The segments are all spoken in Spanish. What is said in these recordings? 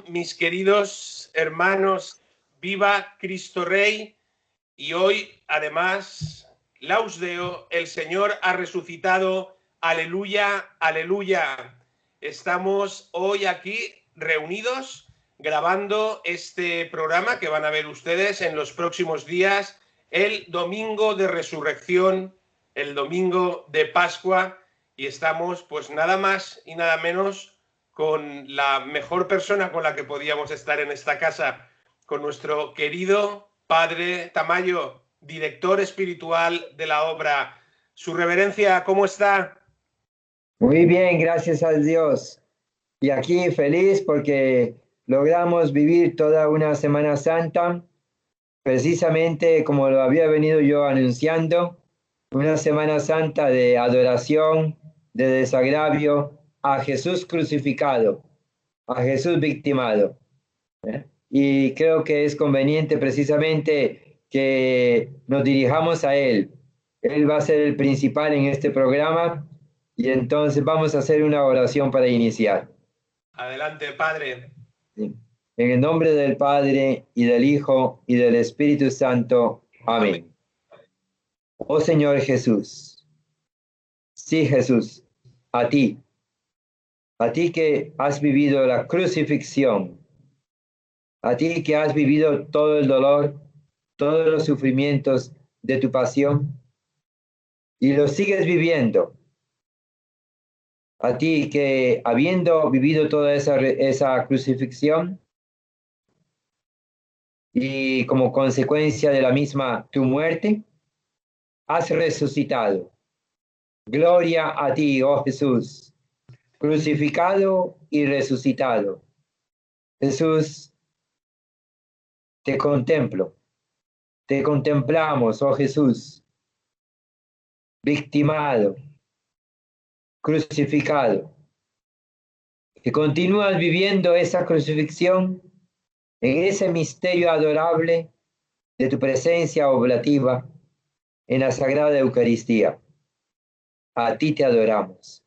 Mis queridos hermanos, viva Cristo Rey, y hoy además, Laus Deo, el Señor ha resucitado, aleluya, aleluya. Estamos hoy aquí reunidos grabando este programa que van a ver ustedes en los próximos días, el domingo de resurrección, el domingo de Pascua, y estamos pues nada más y nada menos con la mejor persona con la que podíamos estar en esta casa, con nuestro querido Padre Tamayo, director espiritual de la obra. Su reverencia, ¿cómo está? Muy bien, gracias a Dios. Y aquí feliz porque logramos vivir toda una Semana Santa, precisamente como lo había venido yo anunciando, una Semana Santa de adoración, de desagravio a Jesús crucificado, a Jesús victimado. ¿Eh? Y creo que es conveniente precisamente que nos dirijamos a Él. Él va a ser el principal en este programa y entonces vamos a hacer una oración para iniciar. Adelante, Padre. ¿Sí? En el nombre del Padre y del Hijo y del Espíritu Santo. Amén. Amén. Oh Señor Jesús, sí Jesús, a ti que has vivido la crucifixión, a ti que has vivido todo el dolor, todos los sufrimientos de tu pasión y los sigues viviendo. A ti que habiendo vivido toda esa crucifixión y como consecuencia de la misma tu muerte, has resucitado. Gloria a ti, oh Jesús, crucificado y resucitado. Jesús, te contemplo, te contemplamos, oh Jesús, victimado, crucificado, que continúas viviendo esa crucifixión en ese misterio adorable de tu presencia oblativa en la Sagrada Eucaristía. A ti te adoramos.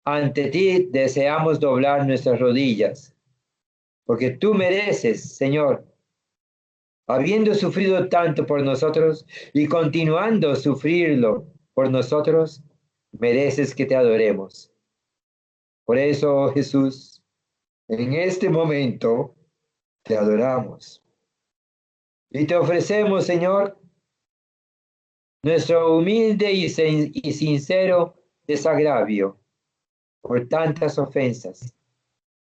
Ante ti deseamos doblar nuestras rodillas, porque tú mereces, Señor, habiendo sufrido tanto por nosotros y continuando a sufrirlo por nosotros, mereces que te adoremos. Por eso, oh Jesús, en este momento te adoramos. Y te ofrecemos, Señor, nuestro humilde y sincero desagravio por tantas ofensas,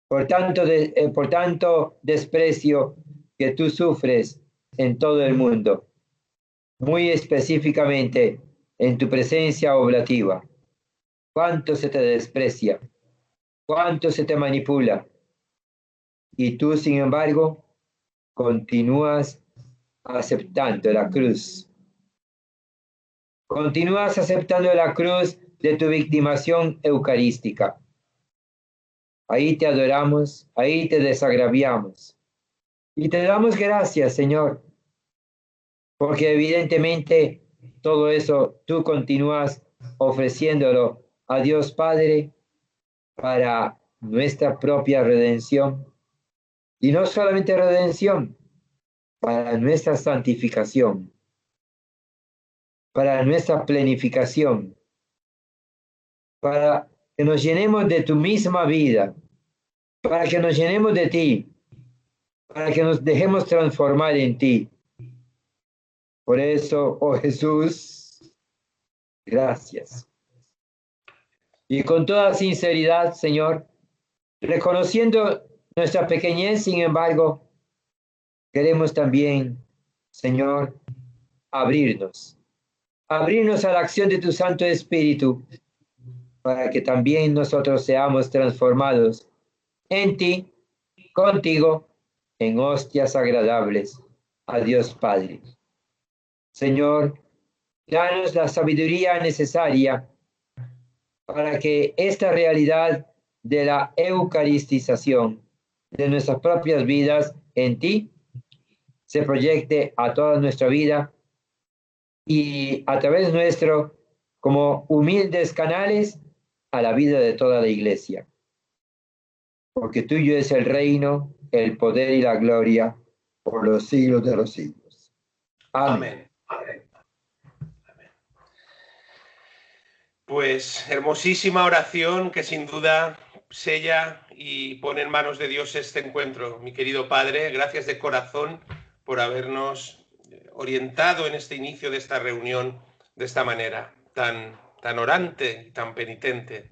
por tanto desprecio que tú sufres en todo el mundo, muy específicamente en tu presencia oblativa. Cuánto se te desprecia, cuánto se te manipula, y tú, sin embargo, continúas aceptando la cruz. Continúas aceptando la cruz de tu victimación eucarística. Ahí te adoramos, ahí te desagraviamos. Y te damos gracias, Señor, porque evidentemente todo eso tú continúas ofreciéndolo a Dios Padre para nuestra propia redención. Y no solamente redención, para nuestra santificación, para nuestra plenificación, para que nos llenemos de tu misma vida, para que nos llenemos de ti, para que nos dejemos transformar en ti. Por eso, oh Jesús, gracias. Y con toda sinceridad, Señor, reconociendo nuestra pequeñez, sin embargo, queremos también, Señor, abrirnos a la acción de tu Santo Espíritu, para que también nosotros seamos transformados en ti, contigo, en hostias agradables a Dios Padre. Señor, danos la sabiduría necesaria para que esta realidad de la eucaristización de nuestras propias vidas en ti se proyecte a toda nuestra vida y a través nuestro como humildes canales a la vida de toda la iglesia. porque tuyo es el reino, el poder y la gloria por los siglos de los siglos. Amén. Amén. Pues hermosísima oración que sin duda sella y pone en manos de Dios este encuentro. Mi querido Padre, gracias de corazón por habernos orientado en este inicio de esta reunión de esta manera, tan orante y tan penitente.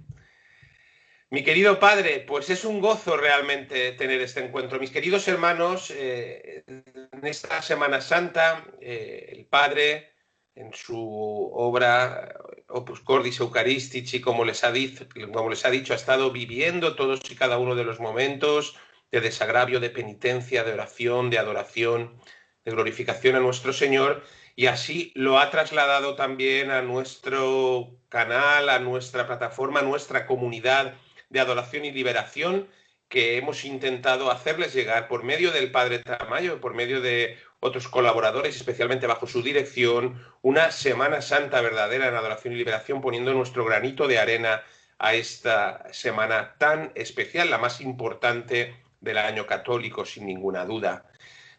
Mi querido Padre, pues es un gozo realmente tener este encuentro. Mis queridos hermanos, en esta Semana Santa, el Padre, en su obra Opus Cordis Eucharistici, como les ha dicho, ha estado viviendo todos y cada uno de los momentos de desagravio, de penitencia, de oración, de adoración, de glorificación a nuestro Señor, y así lo ha trasladado también a nuestro canal, a nuestra plataforma, a nuestra comunidad de adoración y liberación, que hemos intentado hacerles llegar por medio del Padre Tamayo, por medio de otros colaboradores, especialmente bajo su dirección, una Semana Santa verdadera en adoración y liberación, poniendo nuestro granito de arena a esta semana tan especial, la más importante del año católico, sin ninguna duda.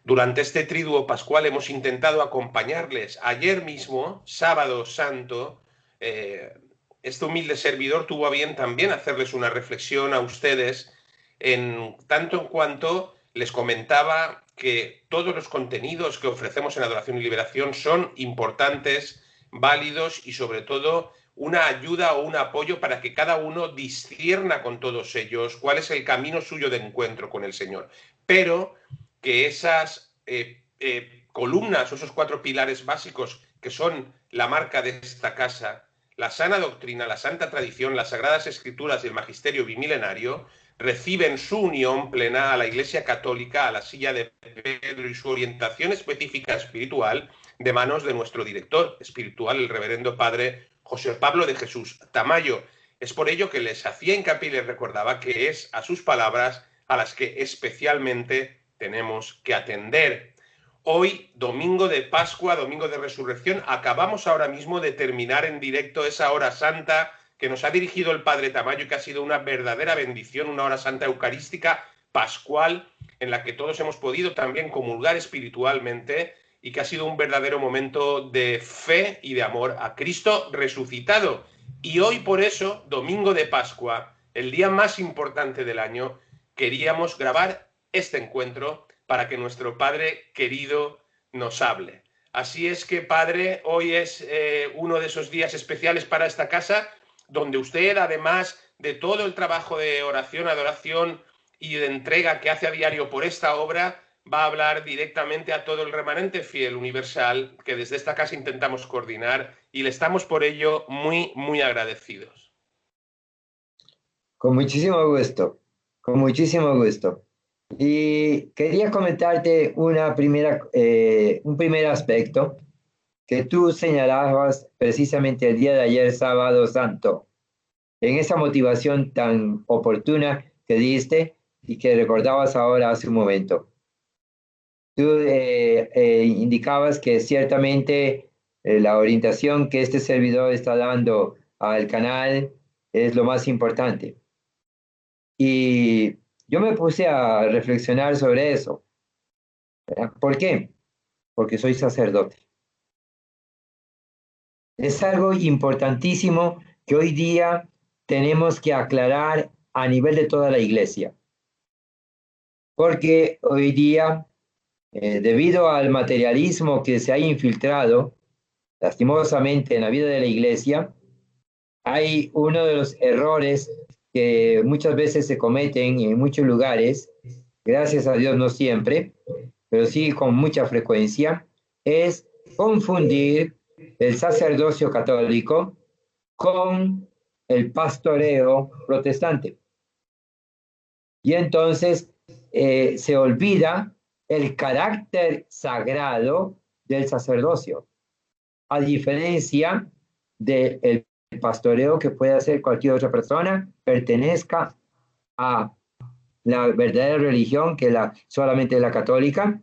Durante este triduo pascual hemos intentado acompañarles. Ayer mismo, sábado santo, este humilde servidor tuvo a bien también hacerles una reflexión a ustedes, en tanto en cuanto les comentaba que todos los contenidos que ofrecemos en Adoración y Liberación son importantes, válidos y sobre todo una ayuda o un apoyo para que cada uno discierna con todos ellos cuál es el camino suyo de encuentro con el Señor. Pero que esas columnas o esos 4 pilares básicos que son la marca de esta casa, la sana doctrina, la santa tradición, las sagradas escrituras y el magisterio bimilenario, reciben su unión plena a la Iglesia Católica, a la silla de Pedro y su orientación específica espiritual de manos de nuestro director espiritual, el reverendo padre José Pablo de Jesús Tamayo. Es por ello que les hacía hincapié y les recordaba que es a sus palabras a las que especialmente tenemos que atender. Hoy, domingo de Pascua, domingo de Resurrección, acabamos ahora mismo de terminar en directo esa hora santa que nos ha dirigido el Padre Tamayo y que ha sido una verdadera bendición, una hora santa eucarística pascual en la que todos hemos podido también comulgar espiritualmente y que ha sido un verdadero momento de fe y de amor a Cristo resucitado. Y hoy por eso, domingo de Pascua, el día más importante del año, queríamos grabar este encuentro para que nuestro Padre querido nos hable. Así es que, Padre, hoy es uno de esos días especiales para esta casa, donde usted, además de todo el trabajo de oración, adoración y de entrega que hace a diario por esta obra, va a hablar directamente a todo el remanente fiel universal que desde esta casa intentamos coordinar, y le estamos por ello muy, muy agradecidos. Con muchísimo gusto, con muchísimo gusto. Y quería comentarte un primer aspecto que tú señalabas precisamente el día de ayer, sábado santo, en esa motivación tan oportuna que diste y que recordabas ahora hace un momento. Tú indicabas que ciertamente la orientación que este servidor está dando al canal es lo más importante. Y yo me puse a reflexionar sobre eso. ¿Por qué? Porque soy sacerdote. Es algo importantísimo que hoy día tenemos que aclarar a nivel de toda la iglesia. Porque hoy día, debido al materialismo que se ha infiltrado, lastimosamente, en la vida de la iglesia, hay uno de los errores que muchas veces se cometen en muchos lugares, gracias a Dios no siempre, pero sí con mucha frecuencia, es confundir el sacerdocio católico con el pastoreo protestante. Y entonces se olvida el carácter sagrado del sacerdocio, a diferencia del pastoreo que puede hacer cualquier otra persona, pertenezca a la verdadera religión, que solamente la católica,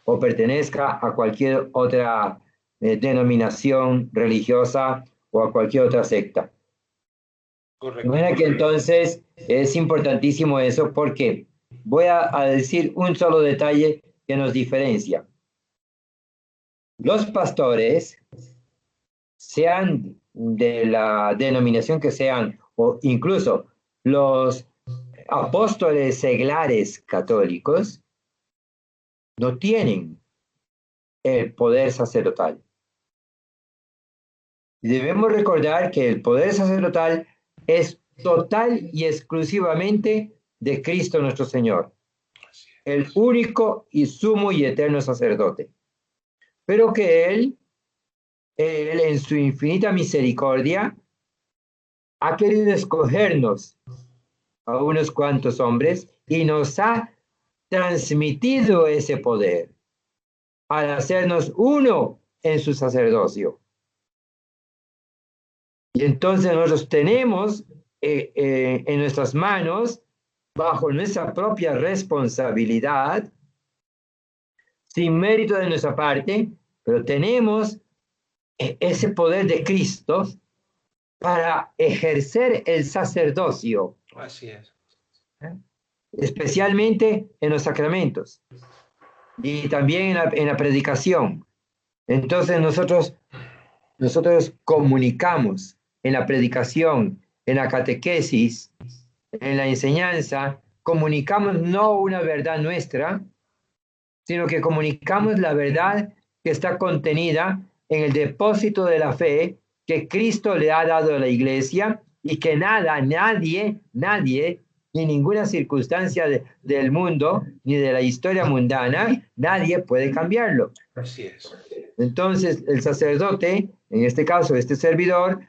o pertenezca a cualquier otra denominación religiosa o a cualquier otra secta. Correcto. De manera que entonces es importantísimo eso porque voy a decir un solo detalle que nos diferencia. Los pastores, sean de la denominación que sean, o incluso los apóstoles seglares católicos, no tienen el poder sacerdotal. Y debemos recordar que el poder sacerdotal es total y exclusivamente de Cristo nuestro Señor, el único y sumo y eterno sacerdote. Pero que Él en su infinita misericordia, ha querido escogernos a unos cuantos hombres y nos ha transmitido ese poder al hacernos uno en su sacerdocio. Y entonces nosotros tenemos en nuestras manos, bajo nuestra propia responsabilidad, sin mérito de nuestra parte, pero tenemos ese poder de Cristo para ejercer el sacerdocio. Así es. Especialmente en los sacramentos y también en la predicación. Entonces nosotros comunicamos en la predicación, en la catequesis, en la enseñanza, comunicamos no una verdad nuestra, sino que comunicamos la verdad que está contenida en el depósito de la fe que Cristo le ha dado a la iglesia y que nadie, ni ninguna circunstancia del mundo, ni de la historia mundana, nadie puede cambiarlo. Así es. Entonces, el sacerdote, en este caso, este servidor,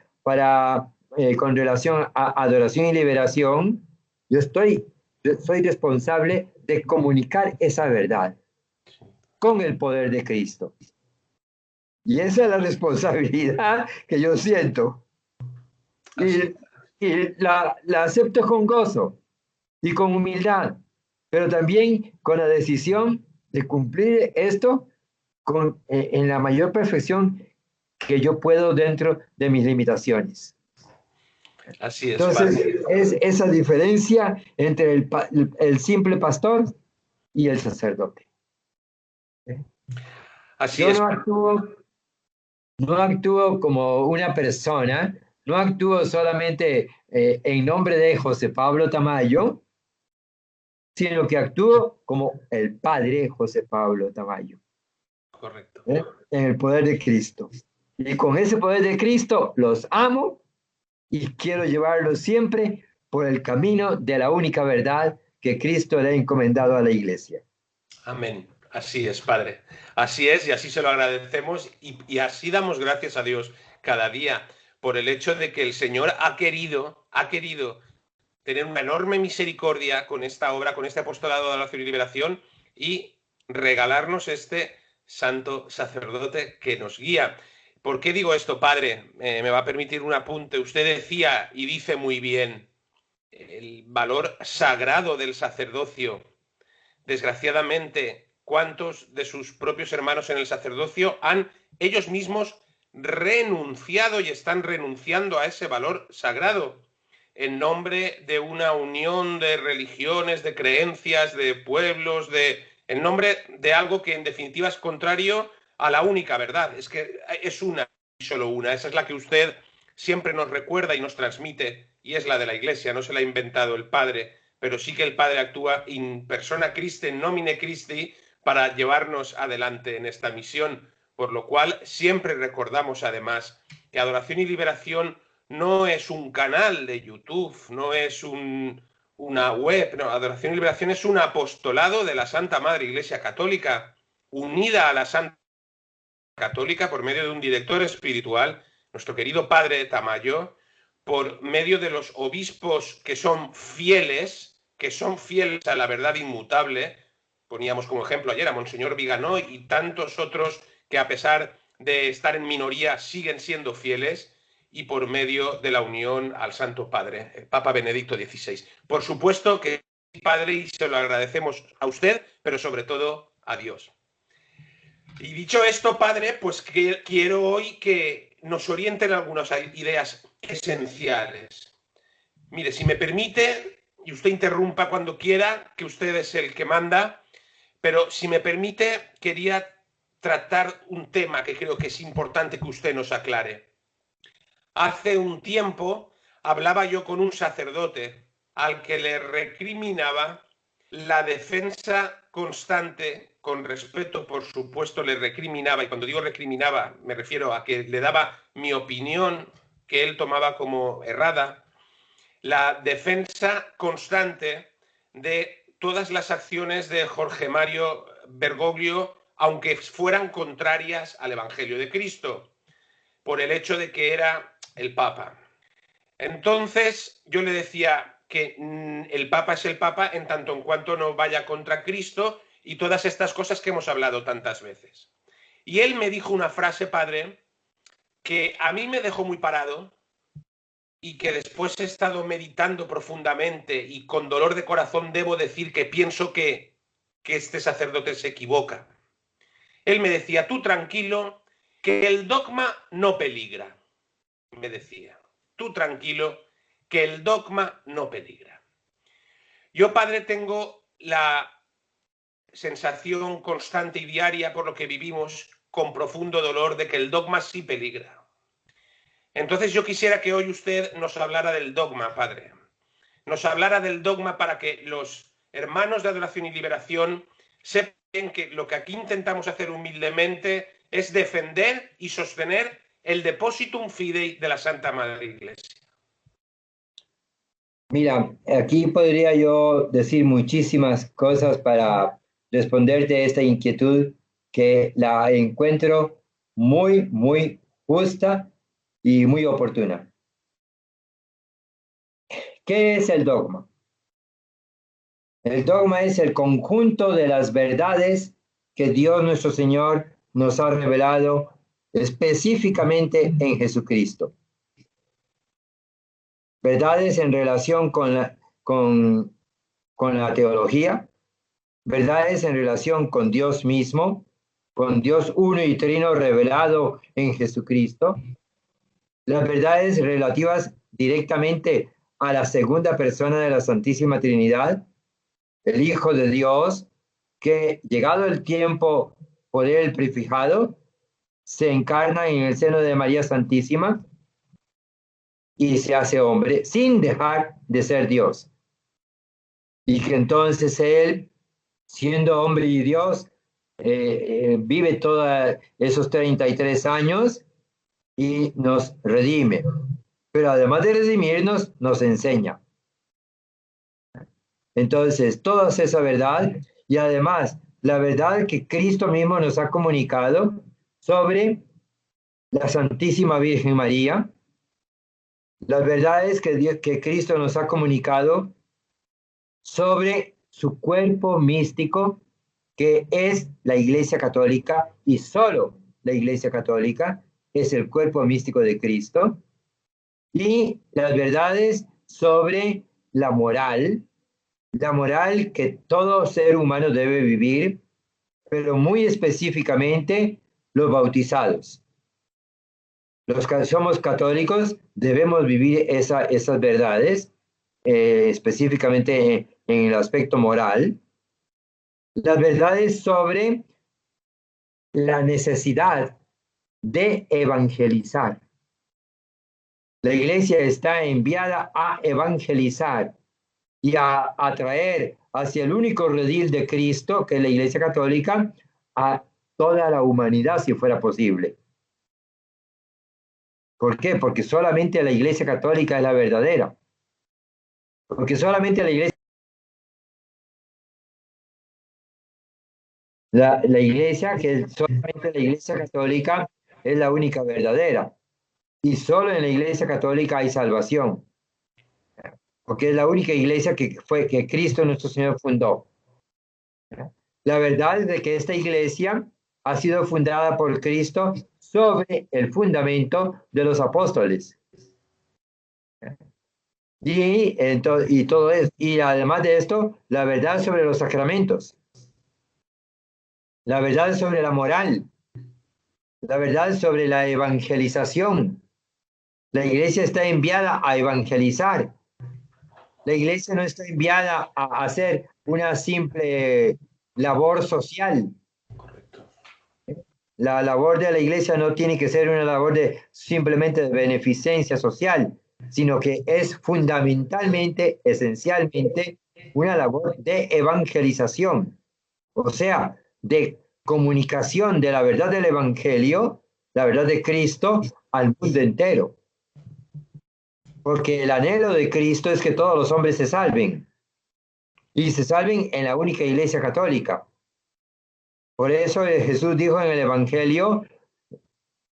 con relación a adoración y liberación, yo soy responsable de comunicar esa verdad con el poder de Cristo. Y esa es la responsabilidad que yo siento. Y la acepto con gozo y con humildad, pero también con la decisión de cumplir esto en la mayor perfección que yo puedo dentro de mis limitaciones. Así es, Entonces, padre. es esa diferencia entre el simple pastor y el sacerdote. Así Yo es. no actúo como una persona, no actúo solamente en nombre de José Pablo Tamayo, sino que actúo como el padre José Pablo Tamayo, Correcto. en el poder de Cristo. Y con ese poder de Cristo los amo y quiero llevarlos siempre por el camino de la única verdad que Cristo le ha encomendado a la iglesia. Amén. Así es, Padre. Así es, y así se lo agradecemos y así damos gracias a Dios cada día por el hecho de que el Señor ha querido tener una enorme misericordia con esta obra, con este apostolado de adoración y liberación y regalarnos este santo sacerdote que nos guía. ¿Por qué digo esto, Padre? Me va a permitir un apunte. Usted decía y dice muy bien el valor sagrado del sacerdocio. Desgraciadamente, ¿cuántos de sus propios hermanos en el sacerdocio han ellos mismos renunciado y están renunciando a ese valor sagrado en nombre de una unión de religiones, de creencias, de pueblos, en nombre de algo que en definitiva es contrario a la única verdad? Es que es una y solo una. Esa es la que usted siempre nos recuerda y nos transmite, y es la de la Iglesia. No se la ha inventado el Padre, pero sí que el Padre actúa in persona Christi, in nomine Christi, para llevarnos adelante en esta misión, por lo cual siempre recordamos además que Adoración y Liberación no es un canal de YouTube, no es una web, no, Adoración y Liberación es un apostolado de la Santa Madre Iglesia Católica, unida a la Santa Católica por medio de un director espiritual, nuestro querido Padre Tamayo, por medio de los obispos que son fieles a la verdad inmutable. Poníamos como ejemplo ayer a Monseñor Viganó y tantos otros que a pesar de estar en minoría siguen siendo fieles, y por medio de la unión al Santo Padre, el Papa Benedicto XVI. Por supuesto que Padre, y se lo agradecemos a usted, pero sobre todo a Dios. Y dicho esto, Padre, pues quiero hoy que nos orienten algunas ideas esenciales. Mire, si me permite, y usted interrumpa cuando quiera, que usted es el que manda, pero si me permite, quería tratar un tema que creo que es importante que usted nos aclare. Hace un tiempo hablaba yo con un sacerdote al que le recriminaba la defensa constante, con respeto, por supuesto, le recriminaba, y cuando digo recriminaba me refiero a que le daba mi opinión que él tomaba como errada, la defensa constante de todas las acciones de Jorge Mario Bergoglio, aunque fueran contrarias al Evangelio de Cristo, por el hecho de que era el Papa. Entonces yo le decía que el Papa es el Papa en tanto en cuanto no vaya contra Cristo y todas estas cosas que hemos hablado tantas veces. Y él me dijo una frase, padre, que a mí me dejó muy parado y que después he estado meditando profundamente y con dolor de corazón debo decir que pienso que este sacerdote se equivoca. Él me decía, tú tranquilo, que el dogma no peligra. Me decía, tú tranquilo, que el dogma no peligra. Yo, padre, tengo la sensación constante y diaria por lo que vivimos con profundo dolor de que el dogma sí peligra. Entonces yo quisiera que hoy usted nos hablara del dogma, padre. Nos hablara del dogma para que los hermanos de Adoración y Liberación sepan que lo que aquí intentamos hacer humildemente es defender y sostener el depositum fidei de la Santa Madre Iglesia. Mira, aquí podría yo decir muchísimas cosas para responderte esta inquietud que la encuentro muy justa y muy oportuna. ¿Qué es el dogma? El dogma es el conjunto de las verdades que Dios nuestro Señor nos ha revelado específicamente en Jesucristo. Verdades en relación con la teología, verdades en relación con Dios mismo, con Dios uno y trino revelado en Jesucristo, las verdades relativas directamente a la segunda persona de la Santísima Trinidad, el Hijo de Dios, que llegado el tiempo por él prefijado, se encarna en el seno de María Santísima y se hace hombre sin dejar de ser Dios. Y que entonces él, siendo hombre y Dios, vive todos esos 33 años y nos redime. Pero además de redimirnos, nos enseña. Entonces, toda esa verdad y además la verdad que Cristo mismo nos ha comunicado sobre la Santísima Virgen María, las verdades que Cristo nos ha comunicado sobre su cuerpo místico, que es la Iglesia Católica, y solo la Iglesia Católica es el cuerpo místico de Cristo, y las verdades sobre la moral que todo ser humano debe vivir, pero muy específicamente los bautizados. Los que somos católicos debemos vivir esas verdades, específicamente en el aspecto moral. Las verdades sobre la necesidad de evangelizar. La iglesia está enviada a evangelizar y a atraer hacia el único redil de Cristo, que es la Iglesia Católica, a toda la humanidad, si fuera posible. ¿Por qué? Porque solamente la Iglesia Católica es la verdadera. Porque solamente la Iglesia solamente la Iglesia Católica es la única verdadera. Y solo en la Iglesia Católica hay salvación. Porque es la única iglesia que Cristo nuestro Señor fundó. La verdad es de que esta iglesia ha sido fundada por Cristo sobre el fundamento de los apóstoles. Y además de esto, la verdad sobre los sacramentos, la verdad sobre la moral, la verdad sobre la evangelización. La iglesia está enviada a evangelizar La iglesia no está enviada a hacer una simple labor social. Correcto. La labor de la iglesia no tiene que ser una labor de simplemente de beneficencia social, sino que es fundamentalmente, esencialmente, una labor de evangelización, o sea, de comunicación de la verdad del evangelio, la verdad de Cristo al mundo entero. Porque el anhelo de Cristo es que todos los hombres se salven y se salven en la única iglesia católica. Por eso Jesús dijo en el evangelio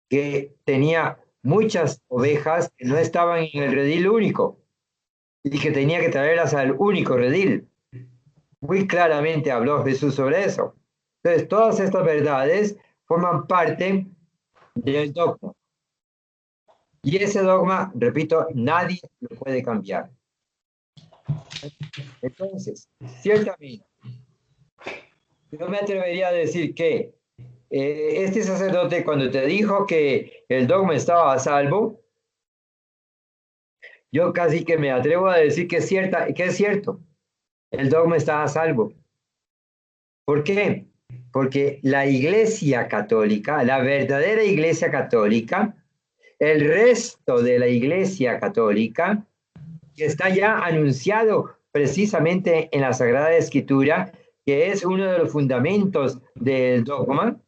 que tenía muchas ovejas que no estaban en el redil único y que tenía que traerlas al único redil. Muy claramente habló Jesús sobre eso. Entonces, todas estas verdades forman parte del dogma. Y ese dogma, repito, nadie lo puede cambiar. Entonces, ciertamente, yo me atrevería a decir que este sacerdote, cuando te dijo que el dogma estaba a salvo, yo casi que me atrevo a decir que es cierto. El dogma está a salvo. ¿Por qué? Porque la Iglesia Católica, la verdadera Iglesia Católica, el resto de la Iglesia Católica, que está ya anunciado precisamente en la Sagrada Escritura, que es uno de los fundamentos del dogma,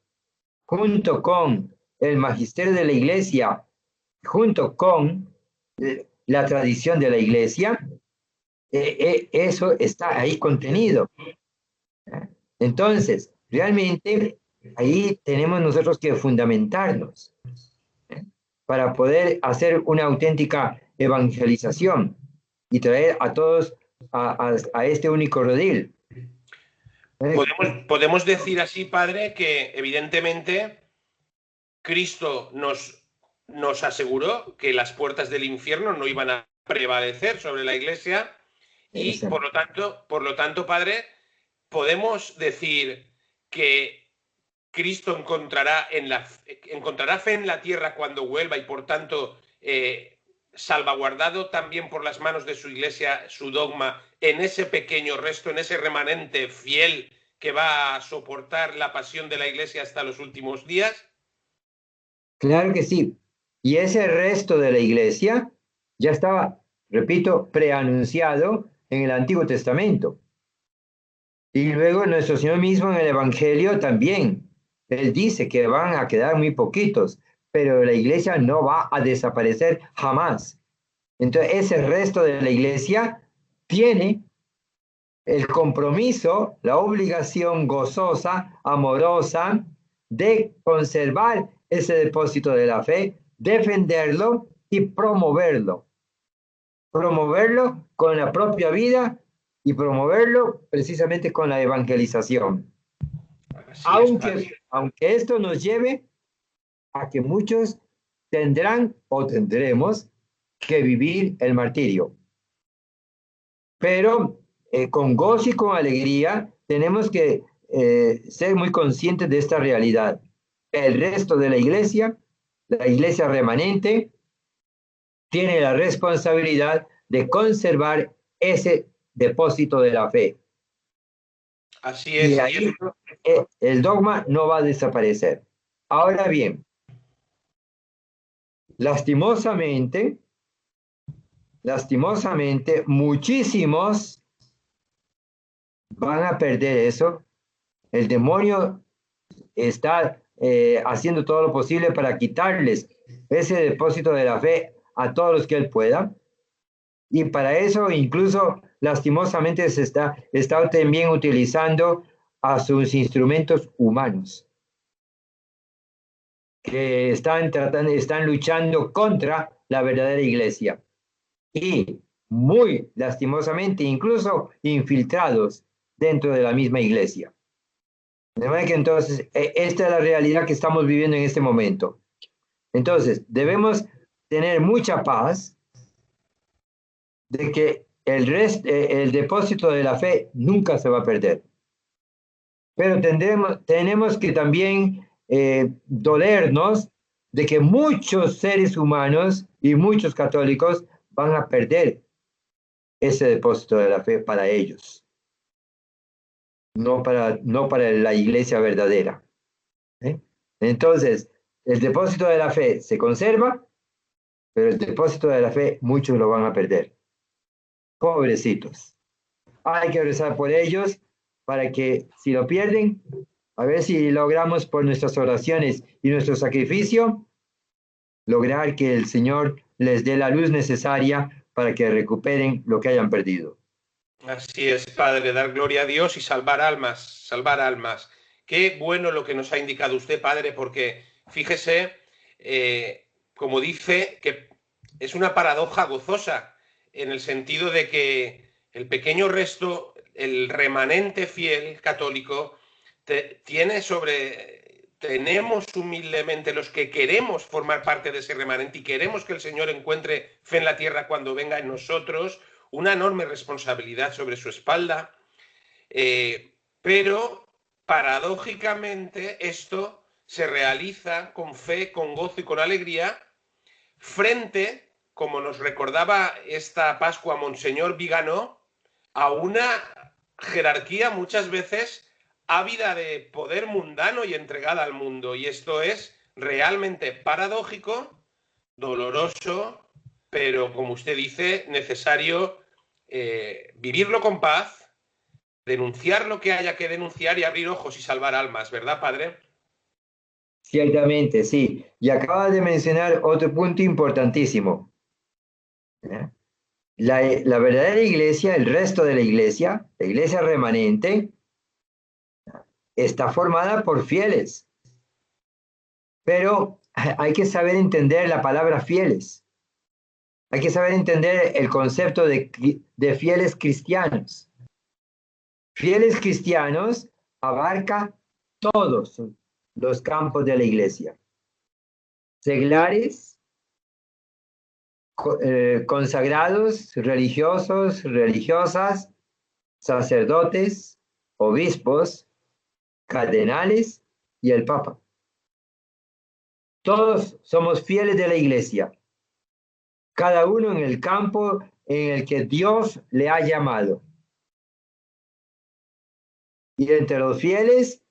junto con el magisterio de la Iglesia, junto con la tradición de la Iglesia, eso está ahí contenido. Entonces, realmente ahí tenemos nosotros que fundamentarnos para poder hacer una auténtica evangelización y traer a todos a este único redil. Podemos decir así, padre, que evidentemente Cristo nos aseguró que las puertas del infierno no iban a prevalecer sobre la Iglesia y, por lo tanto, padre, podemos decir que Cristo encontrará fe en la tierra cuando vuelva y, por tanto, salvaguardado también por las manos de su Iglesia, su dogma, en ese pequeño resto, en ese remanente fiel que va a soportar la pasión de la Iglesia hasta los últimos días. Claro que sí. Y ese resto de la Iglesia ya estaba, repito, preanunciado en el Antiguo Testamento. Y luego nuestro Señor mismo en el Evangelio también. Él dice que van a quedar muy poquitos, pero la iglesia no va a desaparecer jamás. Entonces, ese resto de la iglesia tiene el compromiso, la obligación gozosa, amorosa, de conservar ese depósito de la fe, defenderlo y promoverlo. Promoverlo con la propia vida y promoverlo precisamente con la evangelización. Aunque esto nos lleve a que muchos tendrán o tendremos que vivir el martirio. Pero con gozo y con alegría tenemos que ser muy conscientes de esta realidad. El resto de la iglesia remanente, tiene la responsabilidad de conservar ese depósito de la fe. Así es. Y ahí el dogma no va a desaparecer. Ahora bien, lastimosamente, muchísimos van a perder eso. El demonio está haciendo todo lo posible para quitarles ese depósito de la fe a todos los que él pueda. Y para eso incluso lastimosamente se está también utilizando a sus instrumentos humanos que están luchando contra la verdadera iglesia. Y muy lastimosamente incluso infiltrados dentro de la misma iglesia. De manera que entonces, esta es la realidad que estamos viviendo en este momento. Entonces, debemos tener mucha paz de que el depósito de la fe nunca se va a perder. Pero tenemos que también dolernos de que muchos seres humanos y muchos católicos van a perder ese depósito de la fe para ellos, no para la iglesia verdadera. ¿Eh? Entonces, el depósito de la fe se conserva, pero el depósito de la fe muchos lo van a perder. Pobrecitos. Hay que rezar por ellos para que si lo pierden, a ver si logramos por nuestras oraciones y nuestro sacrificio, lograr que el Señor les dé la luz necesaria para que recuperen lo que hayan perdido. Así es, Padre, dar gloria a Dios y salvar almas, salvar almas. Qué bueno lo que nos ha indicado usted, Padre, porque fíjese, como dice, que es una paradoja gozosa, en el sentido de que el pequeño resto, el remanente fiel católico, tenemos humildemente los que queremos formar parte de ese remanente y queremos que el Señor encuentre fe en la tierra cuando venga en nosotros, una enorme responsabilidad sobre su espalda, pero paradójicamente esto se realiza con fe, con gozo y con alegría frente, como nos recordaba esta Pascua Monseñor Viganó, a una jerarquía muchas veces ávida de poder mundano y entregada al mundo. Y esto es realmente paradójico, doloroso, pero como usted dice, necesario vivirlo con paz, denunciar lo que haya que denunciar y abrir ojos y salvar almas, ¿verdad, Padre? Ciertamente, sí. Y acabas de mencionar otro punto importantísimo. ¿Eh? La verdadera iglesia, el resto de la iglesia remanente, está formada por fieles. Pero hay que saber entender la palabra fieles. Hay que saber entender el concepto de fieles cristianos. Fieles cristianos abarca todos los campos de la iglesia. Seglares, consagrados, religiosos, religiosas, sacerdotes, obispos, cardenales y el Papa. Todos somos fieles de la iglesia, cada uno en el campo en el que Dios le ha llamado. Y entre los fieles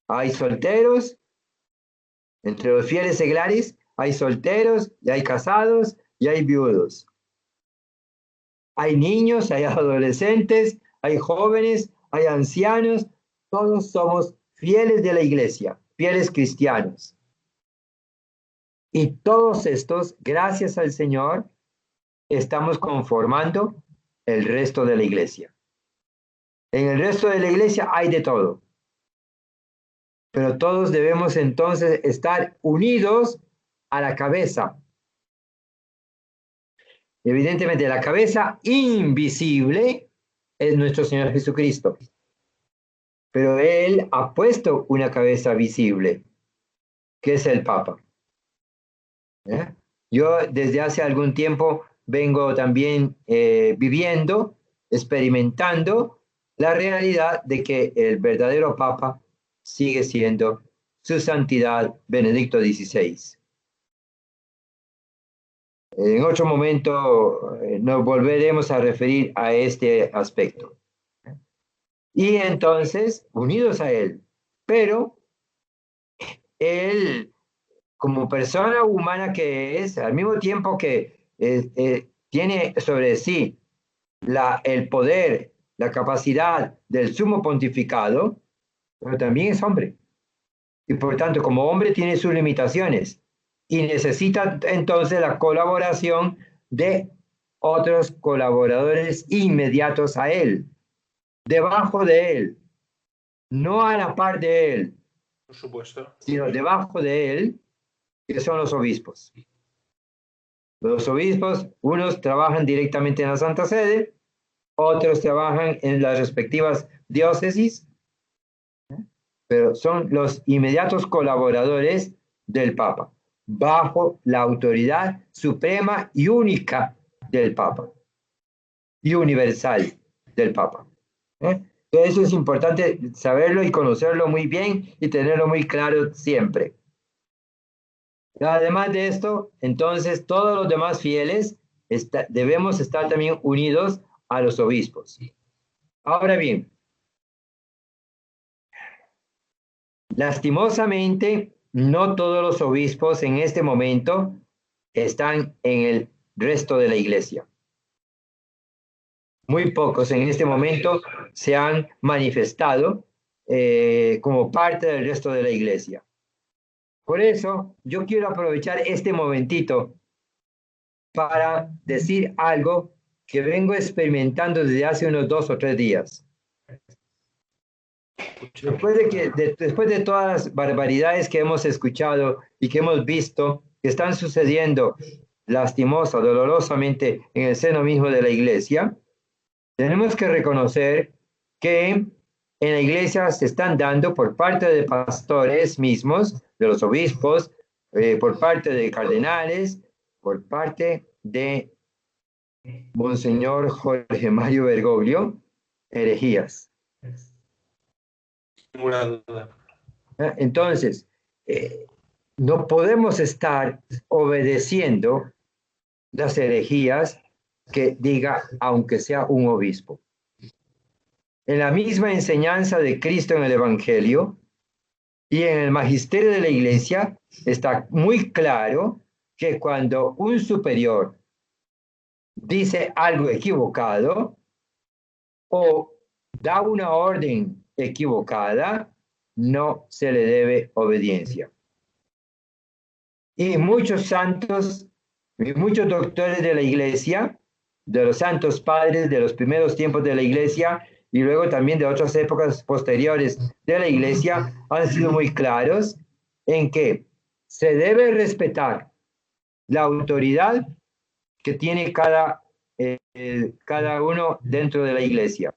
hay solteros, entre los fieles seglares hay solteros, y hay casados, y hay viudos. Hay niños, hay adolescentes, hay jóvenes, hay ancianos, todos somos fieles de la iglesia, fieles cristianos. Y todos estos, gracias al Señor, estamos conformando el resto de la iglesia. En el resto de la iglesia hay de todo. Pero todos debemos entonces estar unidos a la cabeza. Evidentemente, la cabeza invisible es nuestro Señor Jesucristo. Pero Él ha puesto una cabeza visible, que es el Papa. ¿Eh? Yo desde hace algún tiempo vengo también viviendo, experimentando la realidad de que el verdadero Papa sigue siendo su santidad Benedicto XVI. En otro momento nos volveremos a referir a este aspecto. Y entonces, unidos a Él, pero Él, como persona humana que es, al mismo tiempo que tiene sobre sí el poder, la capacidad del sumo pontificado, pero también es hombre. Y por tanto, como hombre tiene sus limitaciones y necesita entonces la colaboración de otros colaboradores inmediatos a él, debajo de él, no a la par de él, Por supuesto. sino debajo de él, que son los obispos. Los obispos, unos trabajan directamente en la Santa Sede, otros trabajan en las respectivas diócesis, pero son los inmediatos colaboradores del Papa, bajo la autoridad suprema y única del Papa, y universal del Papa. Eso es importante saberlo y conocerlo muy bien y tenerlo muy claro siempre. Además de esto, entonces todos los demás fieles debemos estar también unidos a los obispos. Ahora bien, lastimosamente, no todos los obispos en este momento están en el resto de la iglesia. Muy pocos en este momento se han manifestado como parte del resto de la iglesia. Por eso, yo quiero aprovechar este momentito para decir algo que vengo experimentando desde hace unos 2 o 3 días. Después de todas las barbaridades que hemos escuchado y que hemos visto que están sucediendo lastimosa, dolorosamente en el seno mismo de la iglesia, tenemos que reconocer que en la iglesia se están dando por parte de pastores mismos, de los obispos, por parte de cardenales, por parte de Monseñor Jorge Mario Bergoglio, herejías. Ninguna duda. Entonces, no podemos estar obedeciendo las herejías que diga, aunque sea un obispo. En la misma enseñanza de Cristo en el Evangelio y en el magisterio de la iglesia está muy claro que cuando un superior dice algo equivocado o da una orden equivocada, no se le debe obediencia. Y muchos santos, y muchos doctores de la iglesia, de los santos padres de los primeros tiempos de la iglesia y luego también de otras épocas posteriores de la iglesia, han sido muy claros en que se debe respetar la autoridad que tiene cada uno dentro de la iglesia.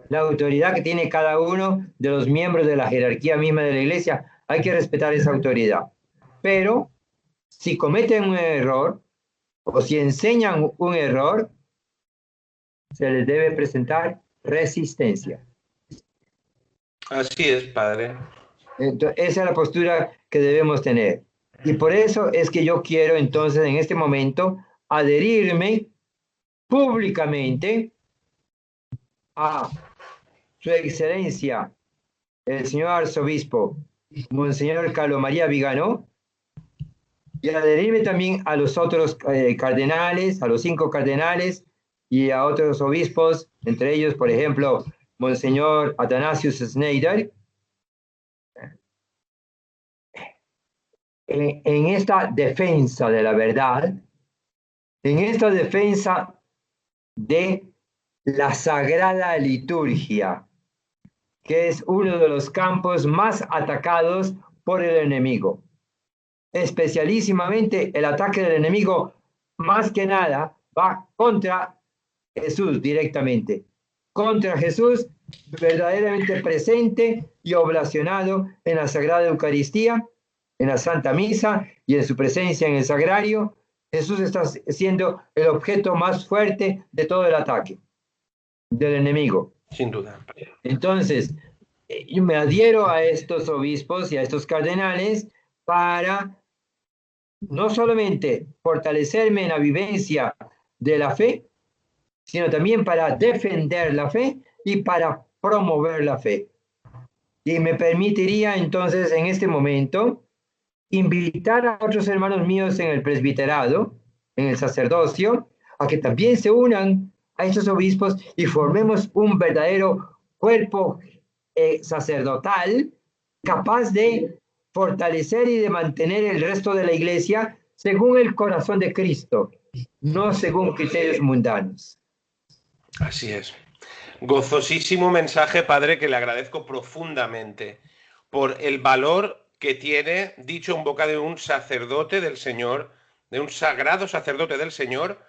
La autoridad que tiene cada uno de los miembros de la jerarquía misma de la iglesia, hay que respetar esa autoridad. Pero si cometen un error o si enseñan un error, se les debe presentar resistencia. Así es, padre. Entonces, esa es la postura que debemos tener. Y por eso es que yo quiero entonces en este momento adherirme públicamente a Su Excelencia, el señor arzobispo, Monseñor Carlos María Vigano, y adherirme también a los otros cardenales, a los 5 cardenales y a otros obispos, entre ellos, por ejemplo, Monseñor Athanasius Schneider, en esta defensa de la verdad, en esta defensa de la sagrada liturgia, que es uno de los campos más atacados por el enemigo. Especialísimamente el ataque del enemigo, más que nada, va contra Jesús directamente. Contra Jesús verdaderamente presente y oblacionado en la Sagrada Eucaristía, en la Santa Misa y en su presencia en el Sagrario. Jesús está siendo el objeto más fuerte de todo el ataque del enemigo. Sin duda. Entonces, yo me adhiero a estos obispos y a estos cardenales para no solamente fortalecerme en la vivencia de la fe, sino también para defender la fe y para promover la fe. Y me permitiría entonces en este momento invitar a otros hermanos míos en el presbiterado, en el sacerdocio, a que también se unan a estos obispos y formemos un verdadero cuerpo sacerdotal capaz de fortalecer y de mantener el resto de la iglesia según el corazón de Cristo, no según criterios mundanos. Así es. Gozosísimo mensaje, padre, que le agradezco profundamente por el valor que tiene dicho en boca de un sacerdote del Señor, de un sagrado sacerdote del Señor,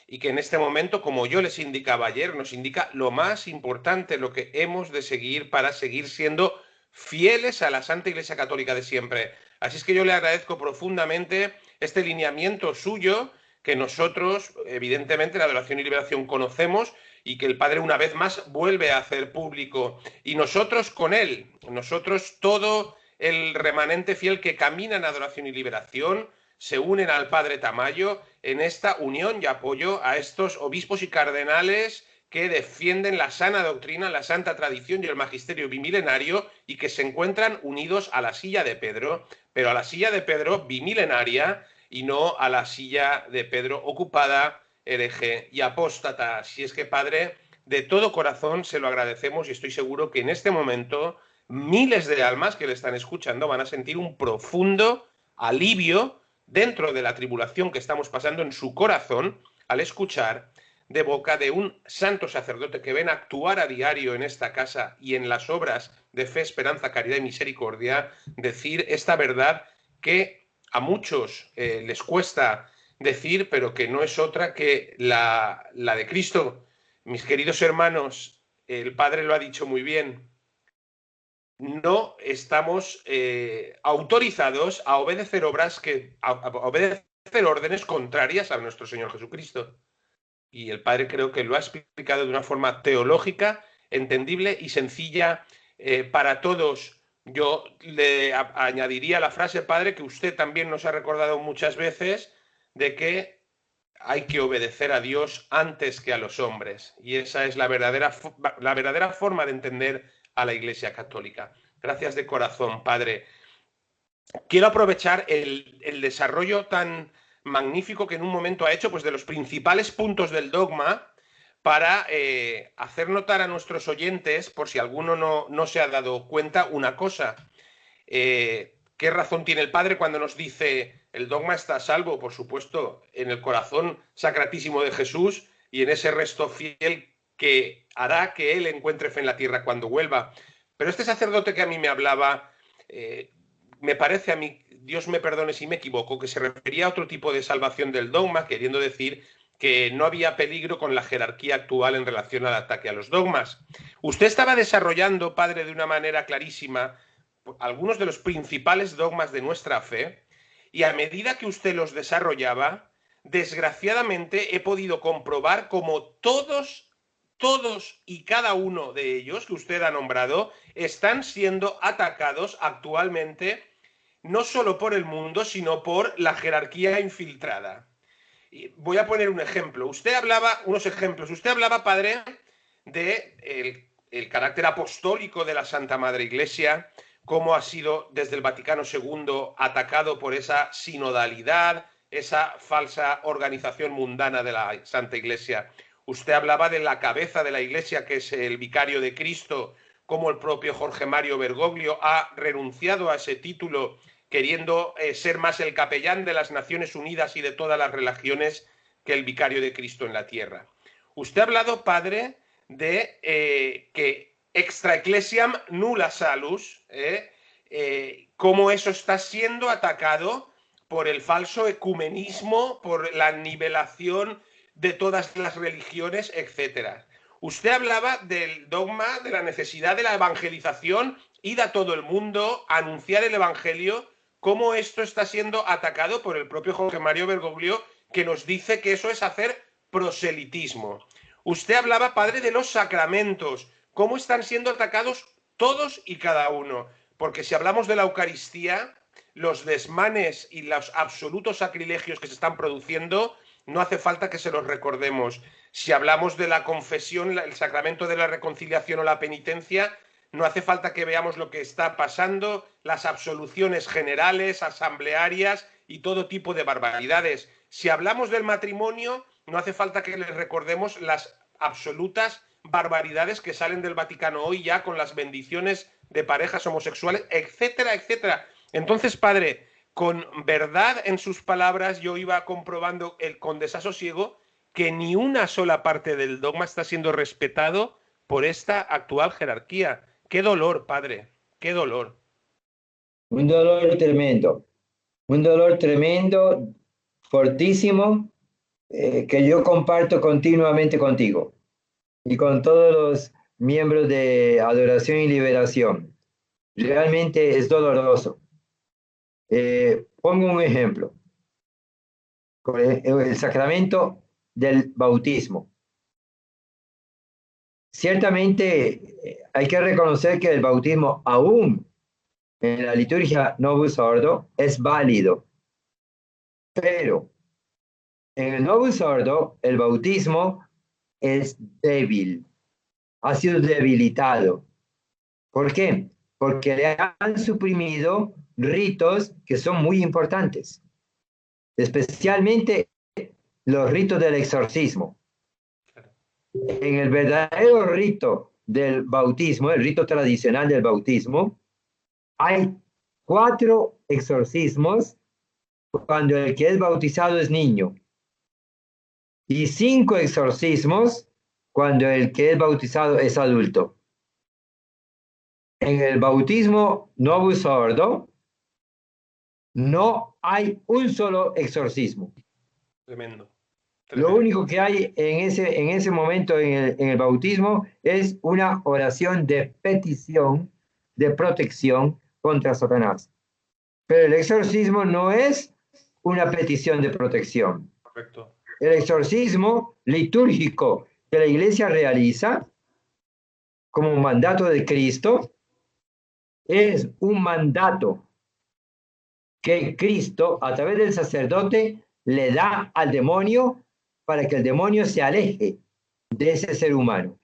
y que en este momento, como yo les indicaba ayer, nos indica lo más importante, lo que hemos de seguir para seguir siendo fieles a la Santa Iglesia Católica de siempre. Así es que yo le agradezco profundamente este lineamiento suyo, que nosotros, evidentemente, la Adoración y Liberación conocemos, y que el Padre una vez más vuelve a hacer público. Y nosotros con él, nosotros todo el remanente fiel que camina en Adoración y Liberación, se unen al Padre Tamayo en esta unión y apoyo a estos obispos y cardenales que defienden la sana doctrina, la santa tradición y el magisterio bimilenario y que se encuentran unidos a la silla de Pedro, pero a la silla de Pedro bimilenaria y no a la silla de Pedro ocupada, hereje y apóstata. Así es que, Padre, de todo corazón se lo agradecemos y estoy seguro que en este momento miles de almas que le están escuchando van a sentir un profundo alivio dentro de la tribulación que estamos pasando en su corazón al escuchar de boca de un santo sacerdote que ven actuar a diario en esta casa y en las obras de fe, esperanza, caridad y misericordia, decir esta verdad que a muchos les cuesta decir, pero que no es otra que la de Cristo. Mis queridos hermanos, el Padre lo ha dicho muy bien, no estamos autorizados a obedecer a obedecer órdenes contrarias a nuestro Señor Jesucristo. Y el Padre creo que lo ha explicado de una forma teológica, entendible y sencilla para todos. Yo le añadiría la frase, Padre, que usted también nos ha recordado muchas veces, de que hay que obedecer a Dios antes que a los hombres. Y esa es la verdadera forma de entender a la Iglesia Católica. Gracias de corazón, Padre. Quiero aprovechar el desarrollo tan magnífico que en un momento ha hecho, pues de los principales puntos del dogma, para hacer notar a nuestros oyentes, por si alguno no se ha dado cuenta, una cosa. ¿Qué razón tiene el Padre cuando nos dice el dogma está a salvo, por supuesto, en el corazón sacratísimo de Jesús y en ese resto fiel que hará que Él encuentre fe en la tierra cuando vuelva? Pero este sacerdote que a mí me hablaba, me parece a mí, Dios me perdone si me equivoco, que se refería a otro tipo de salvación del dogma, queriendo decir que no había peligro con la jerarquía actual en relación al ataque a los dogmas. Usted estaba desarrollando, Padre, de una manera clarísima algunos de los principales dogmas de nuestra fe, y a medida que usted los desarrollaba, desgraciadamente he podido comprobar cómo todos y cada uno de ellos que usted ha nombrado están siendo atacados actualmente no solo por el mundo, sino por la jerarquía infiltrada. Y voy a poner un ejemplo. Unos ejemplos. Usted hablaba, Padre, de el carácter apostólico de la Santa Madre Iglesia, cómo ha sido desde el Vaticano II atacado por esa sinodalidad, esa falsa organización mundana de la Santa Iglesia. Usted hablaba de la cabeza de la Iglesia, que es el vicario de Cristo, cómo el propio Jorge Mario Bergoglio ha renunciado a ese título queriendo ser más el capellán de las Naciones Unidas y de todas las religiones que el vicario de Cristo en la tierra. Usted ha hablado, Padre, de que extra ecclesiam nulla salus, cómo eso está siendo atacado por el falso ecumenismo, por la nivelación de todas las religiones, etc. Usted hablaba del dogma de la necesidad de la evangelización, ir a todo el mundo, anunciar el evangelio, cómo esto está siendo atacado por el propio Jorge Mario Bergoglio, que nos dice que eso es hacer proselitismo. Usted hablaba, Padre, de los sacramentos, cómo están siendo atacados todos y cada uno. Porque si hablamos de la Eucaristía, los desmanes y los absolutos sacrilegios que se están produciendo, no hace falta que se los recordemos. Si hablamos de la confesión, el sacramento de la reconciliación o la penitencia, no hace falta que veamos lo que está pasando, las absoluciones generales, asamblearias y todo tipo de barbaridades. Si hablamos del matrimonio, no hace falta que les recordemos las absolutas barbaridades que salen del Vaticano hoy ya con las bendiciones de parejas homosexuales, etcétera, etcétera. Entonces, Padre, con verdad en sus palabras yo iba comprobando con desasosiego que ni una sola parte del dogma está siendo respetado por esta actual jerarquía. ¡Qué dolor, Padre! ¡Qué dolor! Un dolor tremendo, fortísimo, que yo comparto continuamente contigo y con todos los miembros de Adoración y Liberación. Realmente es doloroso. Pongo un ejemplo. Con el sacramento del bautismo. Ciertamente hay que reconocer que el bautismo aún en la liturgia Novus Ordo es válido, pero en el Novus Ordo el bautismo es débil, ha sido debilitado. ¿Por qué? Porque le han suprimido ritos que son muy importantes, especialmente los ritos del exorcismo. En el verdadero rito del bautismo, el rito tradicional del bautismo, hay 4 exorcismos cuando el que es bautizado es niño y 5 exorcismos cuando el que es bautizado es adulto. En el bautismo novus ordo no hay un solo exorcismo. Tremendo. Lo único que hay en ese momento en el bautismo es una oración de petición, de protección contra Satanás. Pero el exorcismo no es una petición de protección. Correcto. El exorcismo litúrgico que la Iglesia realiza como mandato de Cristo es un mandato que Cristo, a través del sacerdote, le da al demonio para que el demonio se aleje de ese ser humano.